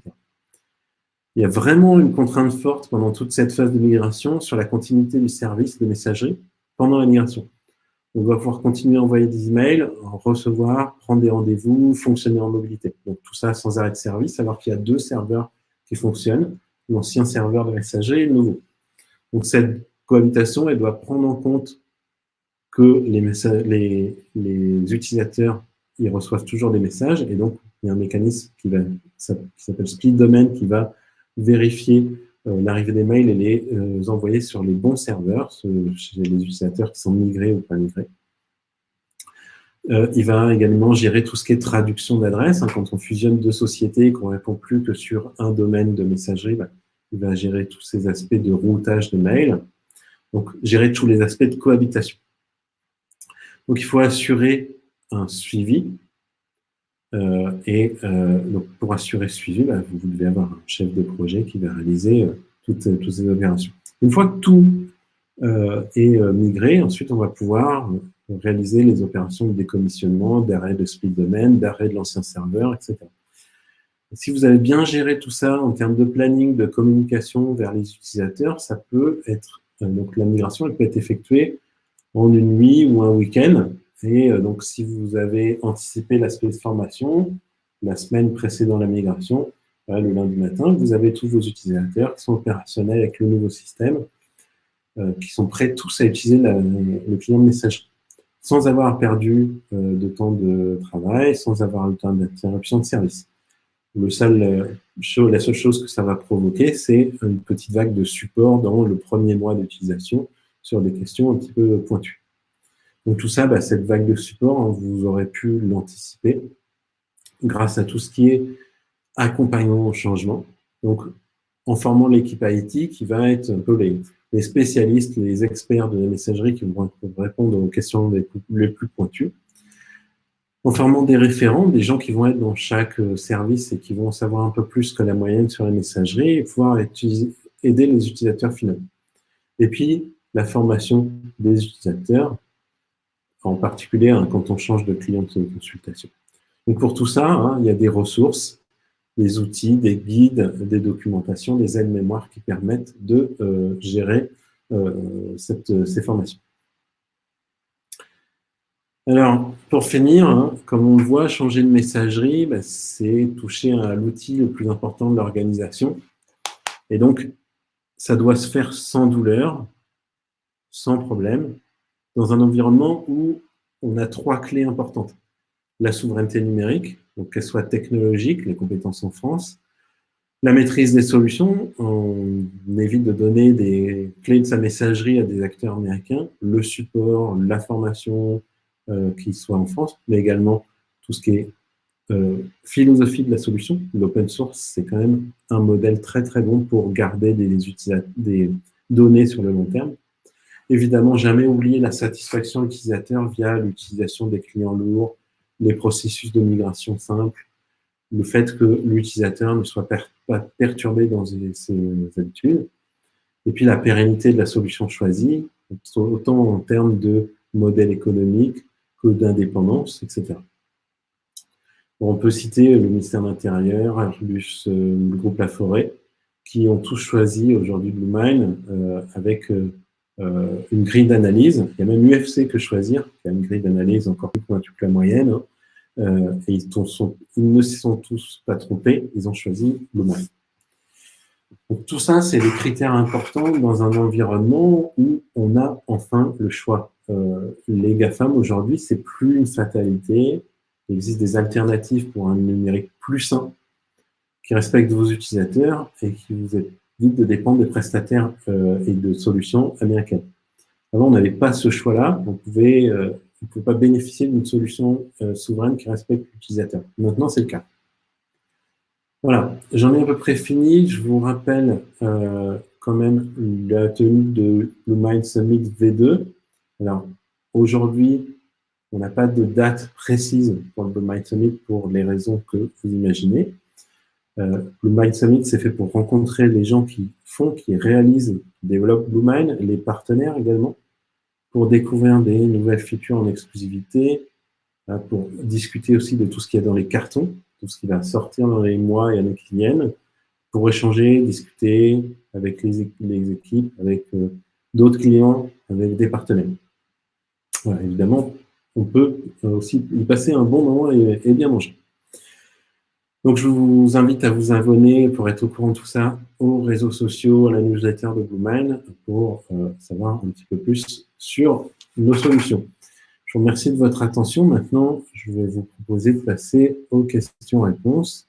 Il y a vraiment une contrainte forte pendant toute cette phase de migration sur la continuité du service de messagerie pendant la migration. On doit pouvoir continuer à envoyer des emails, recevoir, prendre des rendez-vous, fonctionner en mobilité. Donc tout ça sans arrêt de service, alors qu'il y a 2 serveurs qui fonctionnent, l'ancien serveur de messagerie et le nouveau. Donc cette cohabitation, elle doit prendre en compte que les utilisateurs ils reçoivent toujours des messages, et donc il y a un mécanisme qui s'appelle split domain qui va vérifier l'arrivée des mails et les envoyer sur les bons serveurs, chez les utilisateurs qui sont migrés ou pas migrés. Il va également gérer tout ce qui est traduction d'adresses. Quand on fusionne 2 sociétés et qu'on ne répond plus que sur un domaine de messagerie, il va gérer tous ces aspects de routage de mails. Donc, gérer tous les aspects de cohabitation. Donc, il faut assurer un suivi. Donc, pour assurer ce suivi, vous devez avoir un chef de projet qui va réaliser toutes ces opérations. Une fois que tout est migré, ensuite, on va pouvoir réaliser les opérations de décommissionnement, d'arrêt de split domain, d'arrêt de l'ancien serveur, etc. Et si vous avez bien géré tout ça en termes de planning, de communication vers les utilisateurs, ça peut être, donc la migration, elle peut être effectuée en une nuit ou un week-end. Et donc, si vous avez anticipé l'aspect de formation, la semaine précédant la migration, le lundi matin, vous avez tous vos utilisateurs qui sont opérationnels avec le nouveau système, qui sont prêts tous à utiliser le client de messagerie, sans avoir perdu de temps de travail, sans avoir eu de temps d'interruption de service. La seule chose que ça va provoquer, c'est une petite vague de support dans le premier mois d'utilisation sur des questions un petit peu pointues. Donc tout ça, cette vague de support, vous aurez pu l'anticiper grâce à tout ce qui est accompagnement au changement. Donc, en formant l'équipe IT qui va être un peu les spécialistes, les experts de la messagerie qui vont répondre aux questions les plus pointues. En formant des référents, des gens qui vont être dans chaque service et qui vont savoir un peu plus que la moyenne sur la messagerie et pouvoir aider les utilisateurs finaux. Et puis, la formation des utilisateurs, en particulier quand on change de client de consultation. Donc pour tout ça, il y a des ressources, des outils, des guides, des documentations, des aides-mémoires qui permettent de gérer ces formations. Alors, pour finir, comme on le voit, changer de messagerie, c'est toucher à l'outil le plus important de l'organisation. Et donc, ça doit se faire sans douleur, sans problème, dans un environnement où on a 3 clés importantes. La souveraineté numérique, donc qu'elle soit technologique, les compétences en France, la maîtrise des solutions, on évite de donner des clés de sa messagerie à des acteurs américains, le support, la formation, qui soit en France, mais également tout ce qui est philosophie de la solution. L'open source, c'est quand même un modèle très très bon pour garder des données sur le long terme. Évidemment, jamais oublier la satisfaction utilisateur via l'utilisation des clients lourds, les processus de migration simples, le fait que l'utilisateur ne soit pas perturbé dans ses habitudes, et puis la pérennité de la solution choisie, autant en termes de modèle économique que d'indépendance, etc. On peut citer le ministère de l'Intérieur, Airbus, le groupe Laforêt, qui ont tous choisi aujourd'hui Bluemind avec une grille d'analyse. Il y a même UFC que choisir, qui a une grille d'analyse encore plus pointue que la moyenne. Et ils ne s'y sont tous pas trompés, ils ont choisi Bluemind. Donc tout ça, c'est des critères importants dans un environnement où on a enfin le choix. Les GAFAM aujourd'hui, c'est plus une fatalité. Il existe des alternatives pour un numérique plus sain, qui respecte vos utilisateurs et qui vous évite de dépendre des prestataires et de solutions américaines. Avant, on n'avait pas ce choix-là. On pouvait pas bénéficier d'une solution souveraine qui respecte l'utilisateur. Maintenant, c'est le cas. Voilà, j'en ai à peu près fini. Je vous rappelle quand même la tenue de Bluemind Summit V2. Alors, aujourd'hui, on n'a pas de date précise pour le Bluemind Summit pour les raisons que vous imaginez. Le Bluemind Summit, c'est fait pour rencontrer les gens qui font, qui réalisent, qui développent Bluemind, les partenaires également, pour découvrir des nouvelles features en exclusivité, pour discuter aussi de tout ce qu'il y a dans les cartons, tout ce qui va sortir dans les mois et années qui viennent, pour échanger, discuter avec les équipes, avec d'autres clients, avec des partenaires. Voilà, évidemment, on peut aussi y passer un bon moment et bien manger. Donc, je vous invite à vous abonner pour être au courant de tout ça aux réseaux sociaux, à la newsletter de Bluemind pour savoir un petit peu plus sur nos solutions. Je vous remercie de votre attention. Maintenant, je vais vous proposer de passer aux questions-réponses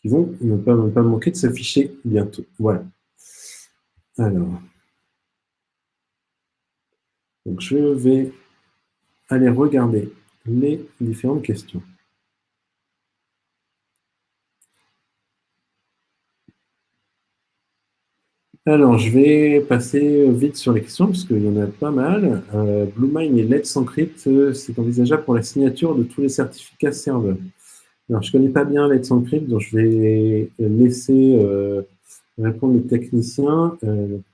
qui vont ne pas manquer de s'afficher bientôt. Voilà. Alors, donc je vais aller regarder les différentes questions. Alors, je vais passer vite sur les questions, parce qu'il y en a pas mal. Bluemind et Let's Encrypt, c'est envisageable pour la signature de tous les certificats serveurs. Alors, je ne connais pas bien Let's Encrypt, donc je vais laisser répondre les techniciens.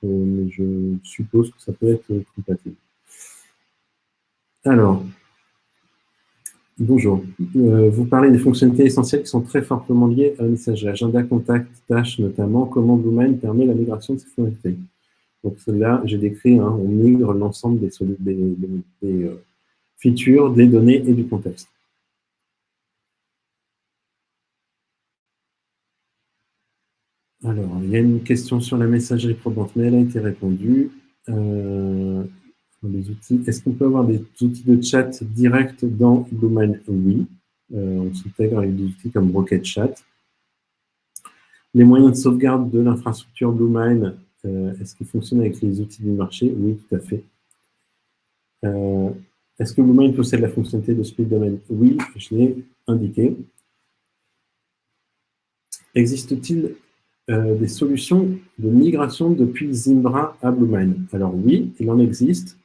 Mais je suppose que ça peut être compatible. Alors, bonjour. Vous parlez des fonctionnalités essentielles qui sont très fortement liées à la messagerie. Agenda, contact, tâches notamment. Comment Bluemind permet la migration de ces fonctionnalités? Donc, celle-là, j'ai décrit, on migre l'ensemble des features, des données et du contexte. Alors, il y a une question sur la messagerie probante, mais elle a été répondue. Les outils. Est-ce qu'on peut avoir des outils de chat direct dans Bluemind? Oui. On s'intègre avec des outils comme Rocket Chat. Les moyens de sauvegarde de l'infrastructure Bluemind, est-ce qu'ils fonctionnent avec les outils du marché? Oui, tout à fait. Est-ce que Bluemind possède la fonctionnalité de split domain? Oui, je l'ai indiqué. Existe-t-il des solutions de migration depuis Zimbra à Bluemind? Alors oui, il en existe.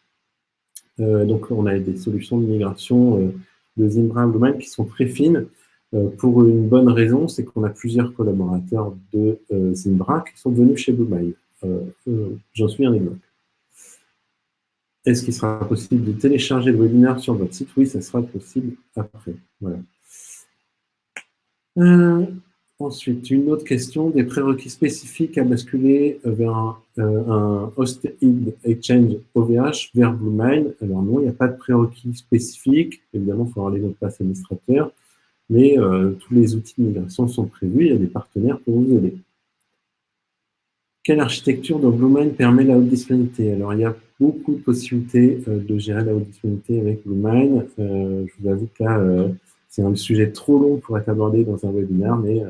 Donc on a des solutions de migration de Zimbra à Bluemind qui sont très fines pour une bonne raison, c'est qu'on a plusieurs collaborateurs de Zimbra qui sont venus chez Bluemind. J'en suis un exemple. Est-ce qu'il sera possible de télécharger le webinaire sur votre site? Oui, ça sera possible après. Voilà. Ensuite, une autre question, des prérequis spécifiques à basculer vers un Hosted Exchange OVH vers Bluemind. Alors non, il n'y a pas de prérequis spécifiques. Évidemment, il faut avoir les mots de passe administrateurs, mais tous les outils de migration sont prévus. Il y a des partenaires pour vous aider. Quelle architecture dans Bluemind permet la haute disponibilité? Alors, il y a beaucoup de possibilités de gérer la haute disponibilité avec Bluemind. Je vous avoue que là, c'est un sujet trop long pour être abordé dans un webinaire, mais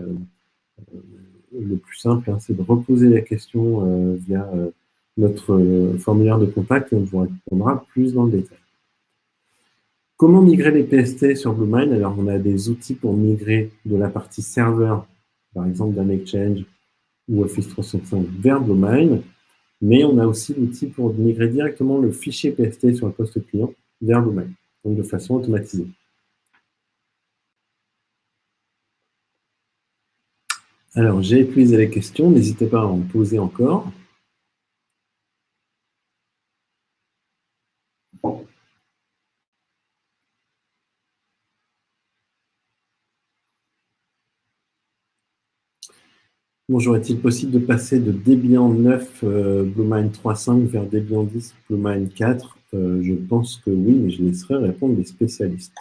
le plus simple, c'est de reposer la question via notre formulaire de contact et on vous répondra plus dans le détail. Comment migrer les PST sur Bluemind? Alors, on a des outils pour migrer de la partie serveur, par exemple d'un Exchange ou Office 365 vers Bluemind, mais on a aussi l'outil pour migrer directement le fichier PST sur le poste client vers Bluemind, donc de façon automatisée. Alors, j'ai épuisé les questions, n'hésitez pas à en poser encore. Bonjour, est-il possible de passer de Debian 9 Bluemine 3.5 vers Debian 10 Bluemine 4? Je pense que oui, mais je laisserai répondre les spécialistes.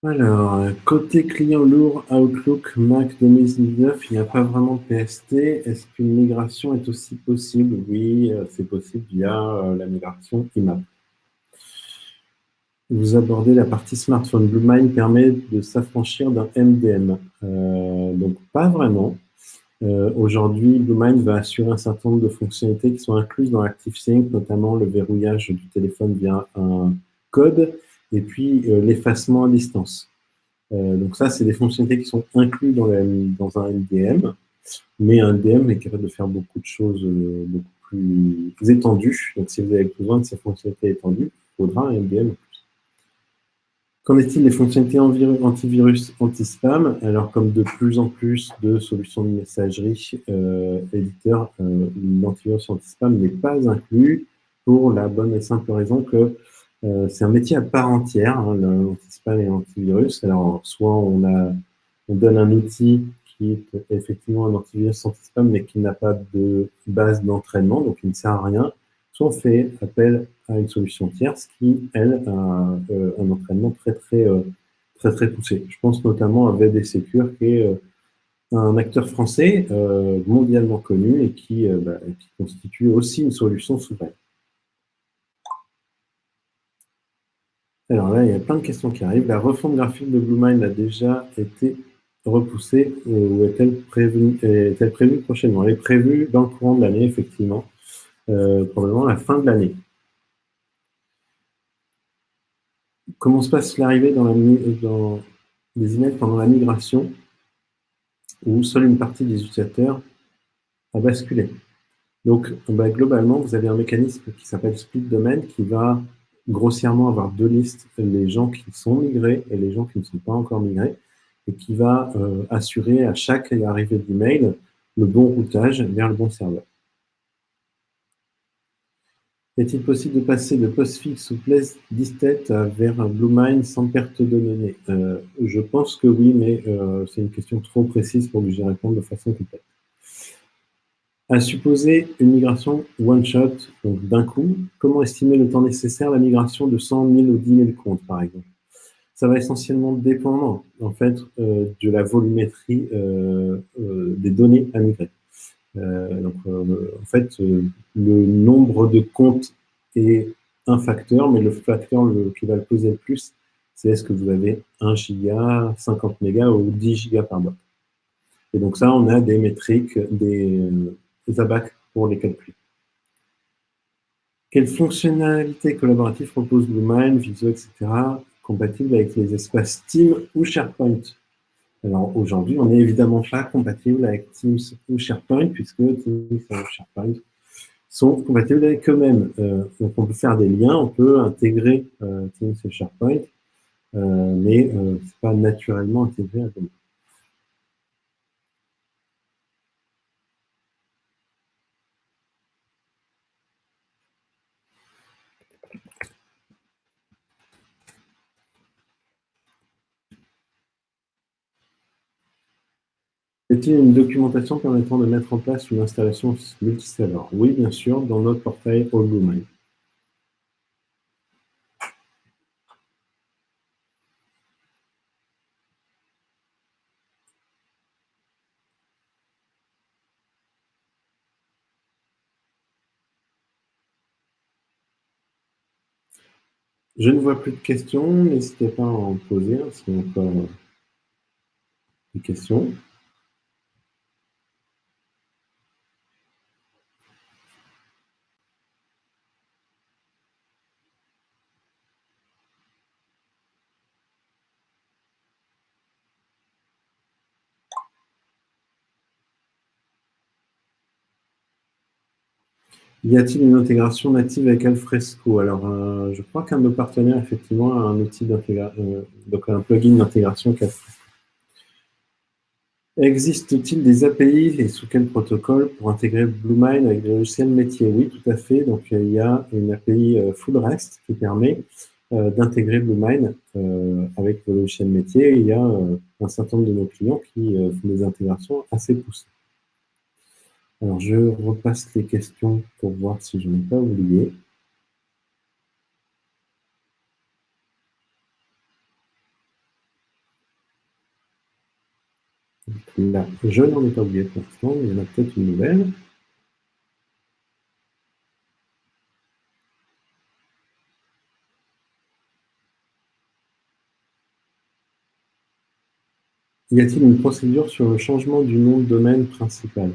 Alors, côté client lourd, Outlook, Mac 2019, il n'y a pas vraiment de PST. Est-ce qu'une migration est aussi possible? Oui, c'est possible via la migration IMAP. Vous abordez la partie smartphone. Bluemine permet de s'affranchir d'un MDM. Donc, pas vraiment. Aujourd'hui, Bluemine va assurer un certain nombre de fonctionnalités qui sont incluses dans ActiveSync, notamment le verrouillage du téléphone via un code et puis l'effacement à distance. Donc ça, c'est des fonctionnalités qui sont incluses dans un MDM, mais un MDM est capable de faire beaucoup de choses beaucoup plus étendues. Donc si vous avez besoin de ces fonctionnalités étendues, il faudra un MDM. Qu'en est-il des fonctionnalités antivirus, anti-spam? Alors, comme de plus en plus de solutions de messagerie éditeurs, l'antivirus anti-spam n'est pas inclus pour la bonne et simple raison que c'est un métier à part entière, hein, l'anti-spam et l'antivirus. Alors, soit on donne un outil qui est effectivement un antivirus anti-spam, mais qui n'a pas de base d'entraînement, donc il ne sert à rien. Soit on fait appel à une solution tierce qui, elle, a un entraînement très poussé. Je pense notamment à VD Secure, qui est un acteur français mondialement connu et qui constitue aussi une solution souveraine. Alors là, il y a plein de questions qui arrivent. La refonte graphique de Bluemine a déjà été repoussée ou est-elle prévue prochainement? Elle est prévue dans le courant de l'année, effectivement, probablement à la fin de l'année. Comment se passe l'arrivée dans les emails pendant la migration où seule une partie des utilisateurs a basculé? Donc, globalement, vous avez un mécanisme qui s'appelle split domain qui va grossièrement avoir deux listes, les gens qui sont migrés et les gens qui ne sont pas encore migrés, et qui va assurer à chaque arrivée d'email le bon routage vers le bon serveur. Est-il possible de passer de postfix ou placeDistet vers un Bluemine sans perte de données? Je pense que oui, mais c'est une question trop précise pour que j'y réponde de façon complète. À supposer une migration one-shot, donc d'un coup, comment estimer le temps nécessaire à la migration de 100 000 ou 10 000 comptes, par exemple? Ça va essentiellement dépendre, en fait, de la volumétrie des données à migrer. En fait, le nombre de comptes est un facteur, mais le facteur qui va le peser le plus, c'est est-ce que vous avez 1 giga, 50 mégas ou 10 gigas par bloc. Et donc ça, on a des métriques, des ABAC pour les calculs. Quelle fonctionnalité collaborative propose Bluemine, Visio, etc., compatible avec les espaces Teams ou SharePoint? Alors aujourd'hui, on n'est évidemment pas compatible avec Teams ou SharePoint, puisque Teams et SharePoint sont compatibles avec eux-mêmes. Donc on peut faire des liens, on peut intégrer Teams et SharePoint, mais ce n'est pas naturellement intégré à eux-mêmes. Est-il une documentation permettant de mettre en place une installation multiserveur? Oui, bien sûr, dans notre portail All Bluemine. Je ne vois plus de questions, n'hésitez pas à en poser, hein, s'il y a encore des questions. Y a-t-il une intégration native avec Alfresco? Alors, je crois qu'un de nos partenaires, effectivement, a un outil d'intégration, donc un plugin d'intégration avec Alfresco. Existe-t-il des API et sous quel protocole pour intégrer Bluemind avec des logiciels métiers? Oui, tout à fait. Donc, il y a une API full REST qui permet d'intégrer Bluemind avec le logiciel métier. Il y a un certain nombre de nos clients qui font des intégrations assez poussées. Alors, je repasse les questions pour voir si je n'ai pas oublié. Là, je n'en ai pas oublié pour l'instant, mais il y en a peut-être une nouvelle. Y a-t-il une procédure sur le changement du nom de domaine principal?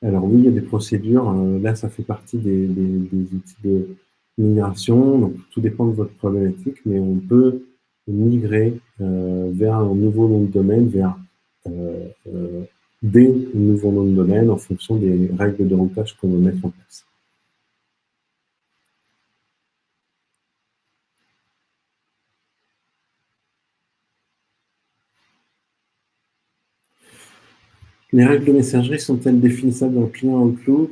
Alors oui, il y a des procédures. Là, ça fait partie des outils de migration. Donc, tout dépend de votre problématique, mais on peut migrer vers un nouveau nom de domaine, vers des nouveaux noms de domaine en fonction des règles de routage qu'on veut mettre en place. Les règles de messagerie sont-elles définissables dans le client Outlook?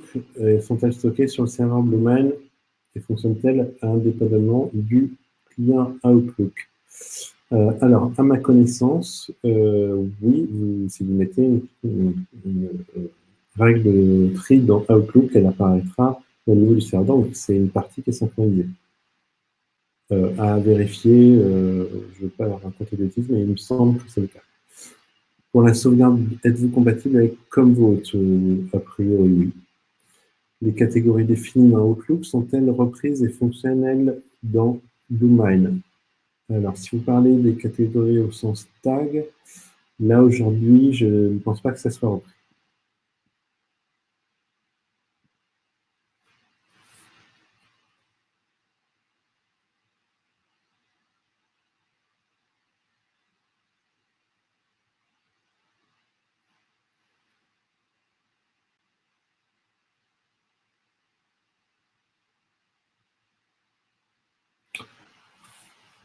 Sont-elles stockées sur le serveur Bluemind et fonctionnent-elles indépendamment du client Outlook? Alors, à ma connaissance, oui, si vous mettez une règle de tri dans Outlook, elle apparaîtra au niveau du serveur, donc c'est une partie qui est synchronisée. À vérifier, je ne veux pas raconter de bêtises, mais il me semble que c'est le cas. Pour la sauvegarde, êtes-vous compatible avec Commvault? A priori, oui. Les catégories définies dans Outlook sont-elles reprises et fonctionnelles dans Bluemind? Alors, si vous parlez des catégories au sens tag, là, aujourd'hui, je ne pense pas que ça soit repris.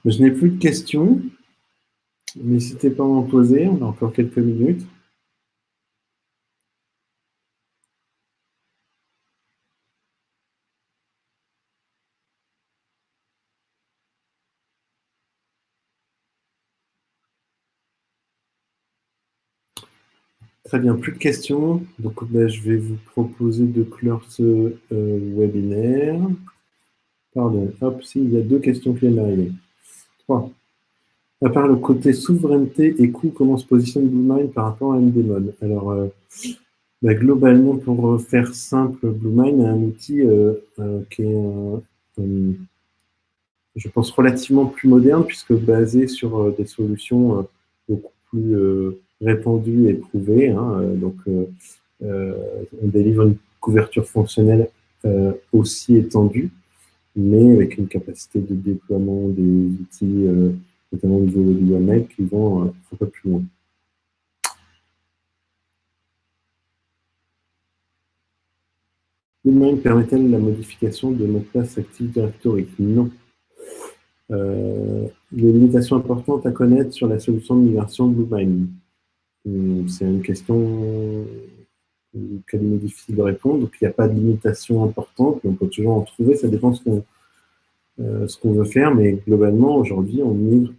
Je n'ai plus de questions. N'hésitez pas à en poser, on a encore quelques minutes. Très bien, plus de questions. Donc, je vais vous proposer de clore ce webinaire. Pardon, hop, si, il y a 2 questions qui viennent d'arriver. 3. À part le côté souveraineté et coût, comment se positionne Bluemind par rapport à MDMod? Alors, globalement, pour faire simple, Bluemind est un outil qui est, je pense, relativement plus moderne, puisque basé sur des solutions beaucoup plus répandues et prouvées. Hein, donc, on délivre une couverture fonctionnelle aussi étendue, mais avec une capacité de déploiement des outils, notamment au niveau du YAML, qui vont un peu plus loin. Bluemind permet-elle la modification de mot de passe Active Directory? Non. Les limitations importantes à connaître sur la solution de migration de Bluemind. C'est une question auquel il est difficile de répondre. Donc, il n'y a pas de limitation importante, mais on peut toujours en trouver. Ça dépend ce qu'on veut faire, mais globalement, aujourd'hui, on migre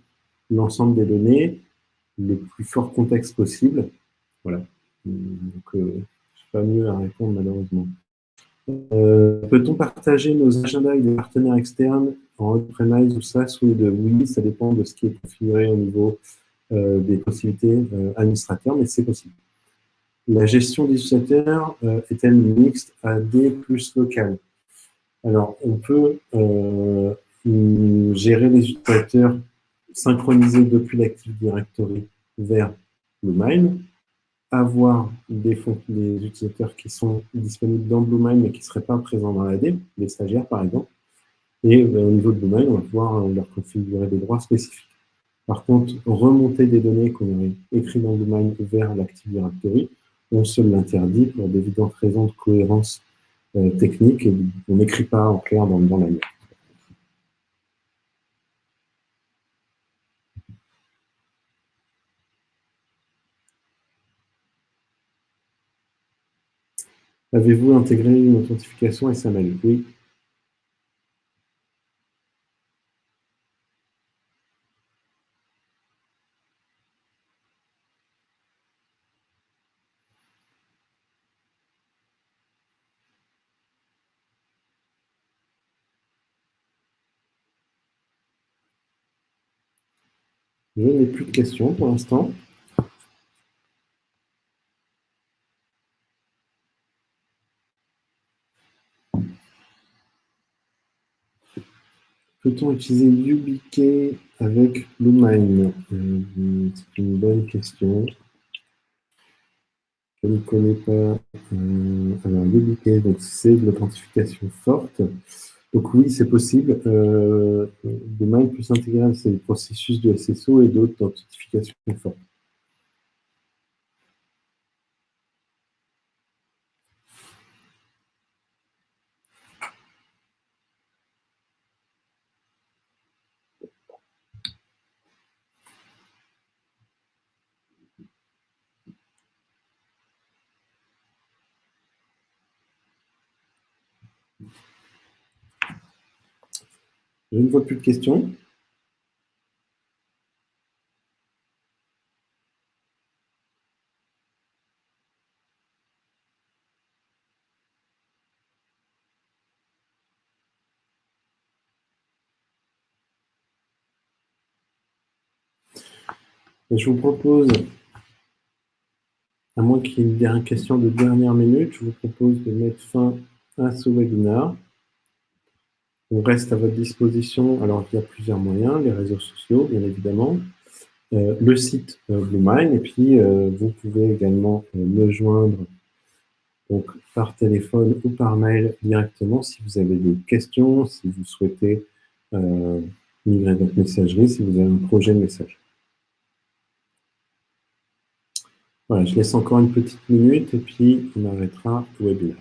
l'ensemble des données, le plus fort contexte possible. Voilà. Donc, je n'ai pas mieux à répondre, malheureusement. Peut-on partager nos agendas avec des partenaires externes en on-premise ou SaaS ou de? Oui, ça dépend de ce qui est configuré au niveau des possibilités administrateurs, mais c'est possible. La gestion des utilisateurs est-elle mixte AD plus local? Alors, on peut gérer les utilisateurs synchronisés depuis l'Active Directory vers Bluemind, avoir des utilisateurs qui sont disponibles dans Bluemind mais qui ne seraient pas présents dans l'AD, les stagiaires par exemple, et au niveau de Bluemind, on va pouvoir leur configurer des droits spécifiques. Par contre, remonter des données qu'on aurait écrites dans Bluemind vers l'Active Directory, on se l'interdit pour d'évidentes raisons de cohérence technique, et on n'écrit pas en clair dans la mail. Avez-vous intégré une authentification SML? Oui. Je n'ai plus de questions pour l'instant. Peut-on utiliser YubiKey avec Bluemine? C'est une bonne question. Je ne connais pas. Alors, YubiKey, donc c'est de l'authentification forte. Donc oui, c'est possible. Bluemine peut s'intégrer à ces processus de SSO et d'autres d'authentification forte. Je ne vois plus de questions. Et je vous propose, à moins qu'il y ait une dernière question de dernière minute, je vous propose de mettre fin à ce webinaire. On reste à votre disposition. Alors, il y a plusieurs moyens, les réseaux sociaux, bien évidemment, le site Bluemine, et puis vous pouvez également me joindre donc, par téléphone ou par mail directement si vous avez des questions, si vous souhaitez migrer votre messagerie, si vous avez un projet de message. Voilà, je laisse encore une petite minute et puis on arrêtera le webinaire.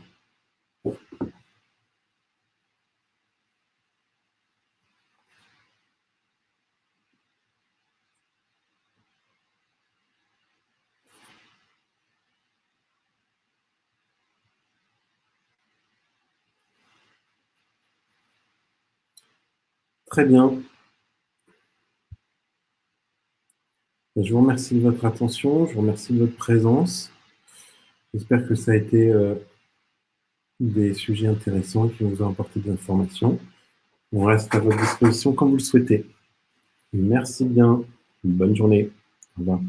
Très bien. Je vous remercie de votre attention, je vous remercie de votre présence. J'espère que ça a été des sujets intéressants qui vous ont apporté de l'information. On reste à votre disposition quand vous le souhaitez. Merci bien. Une bonne journée. Au revoir.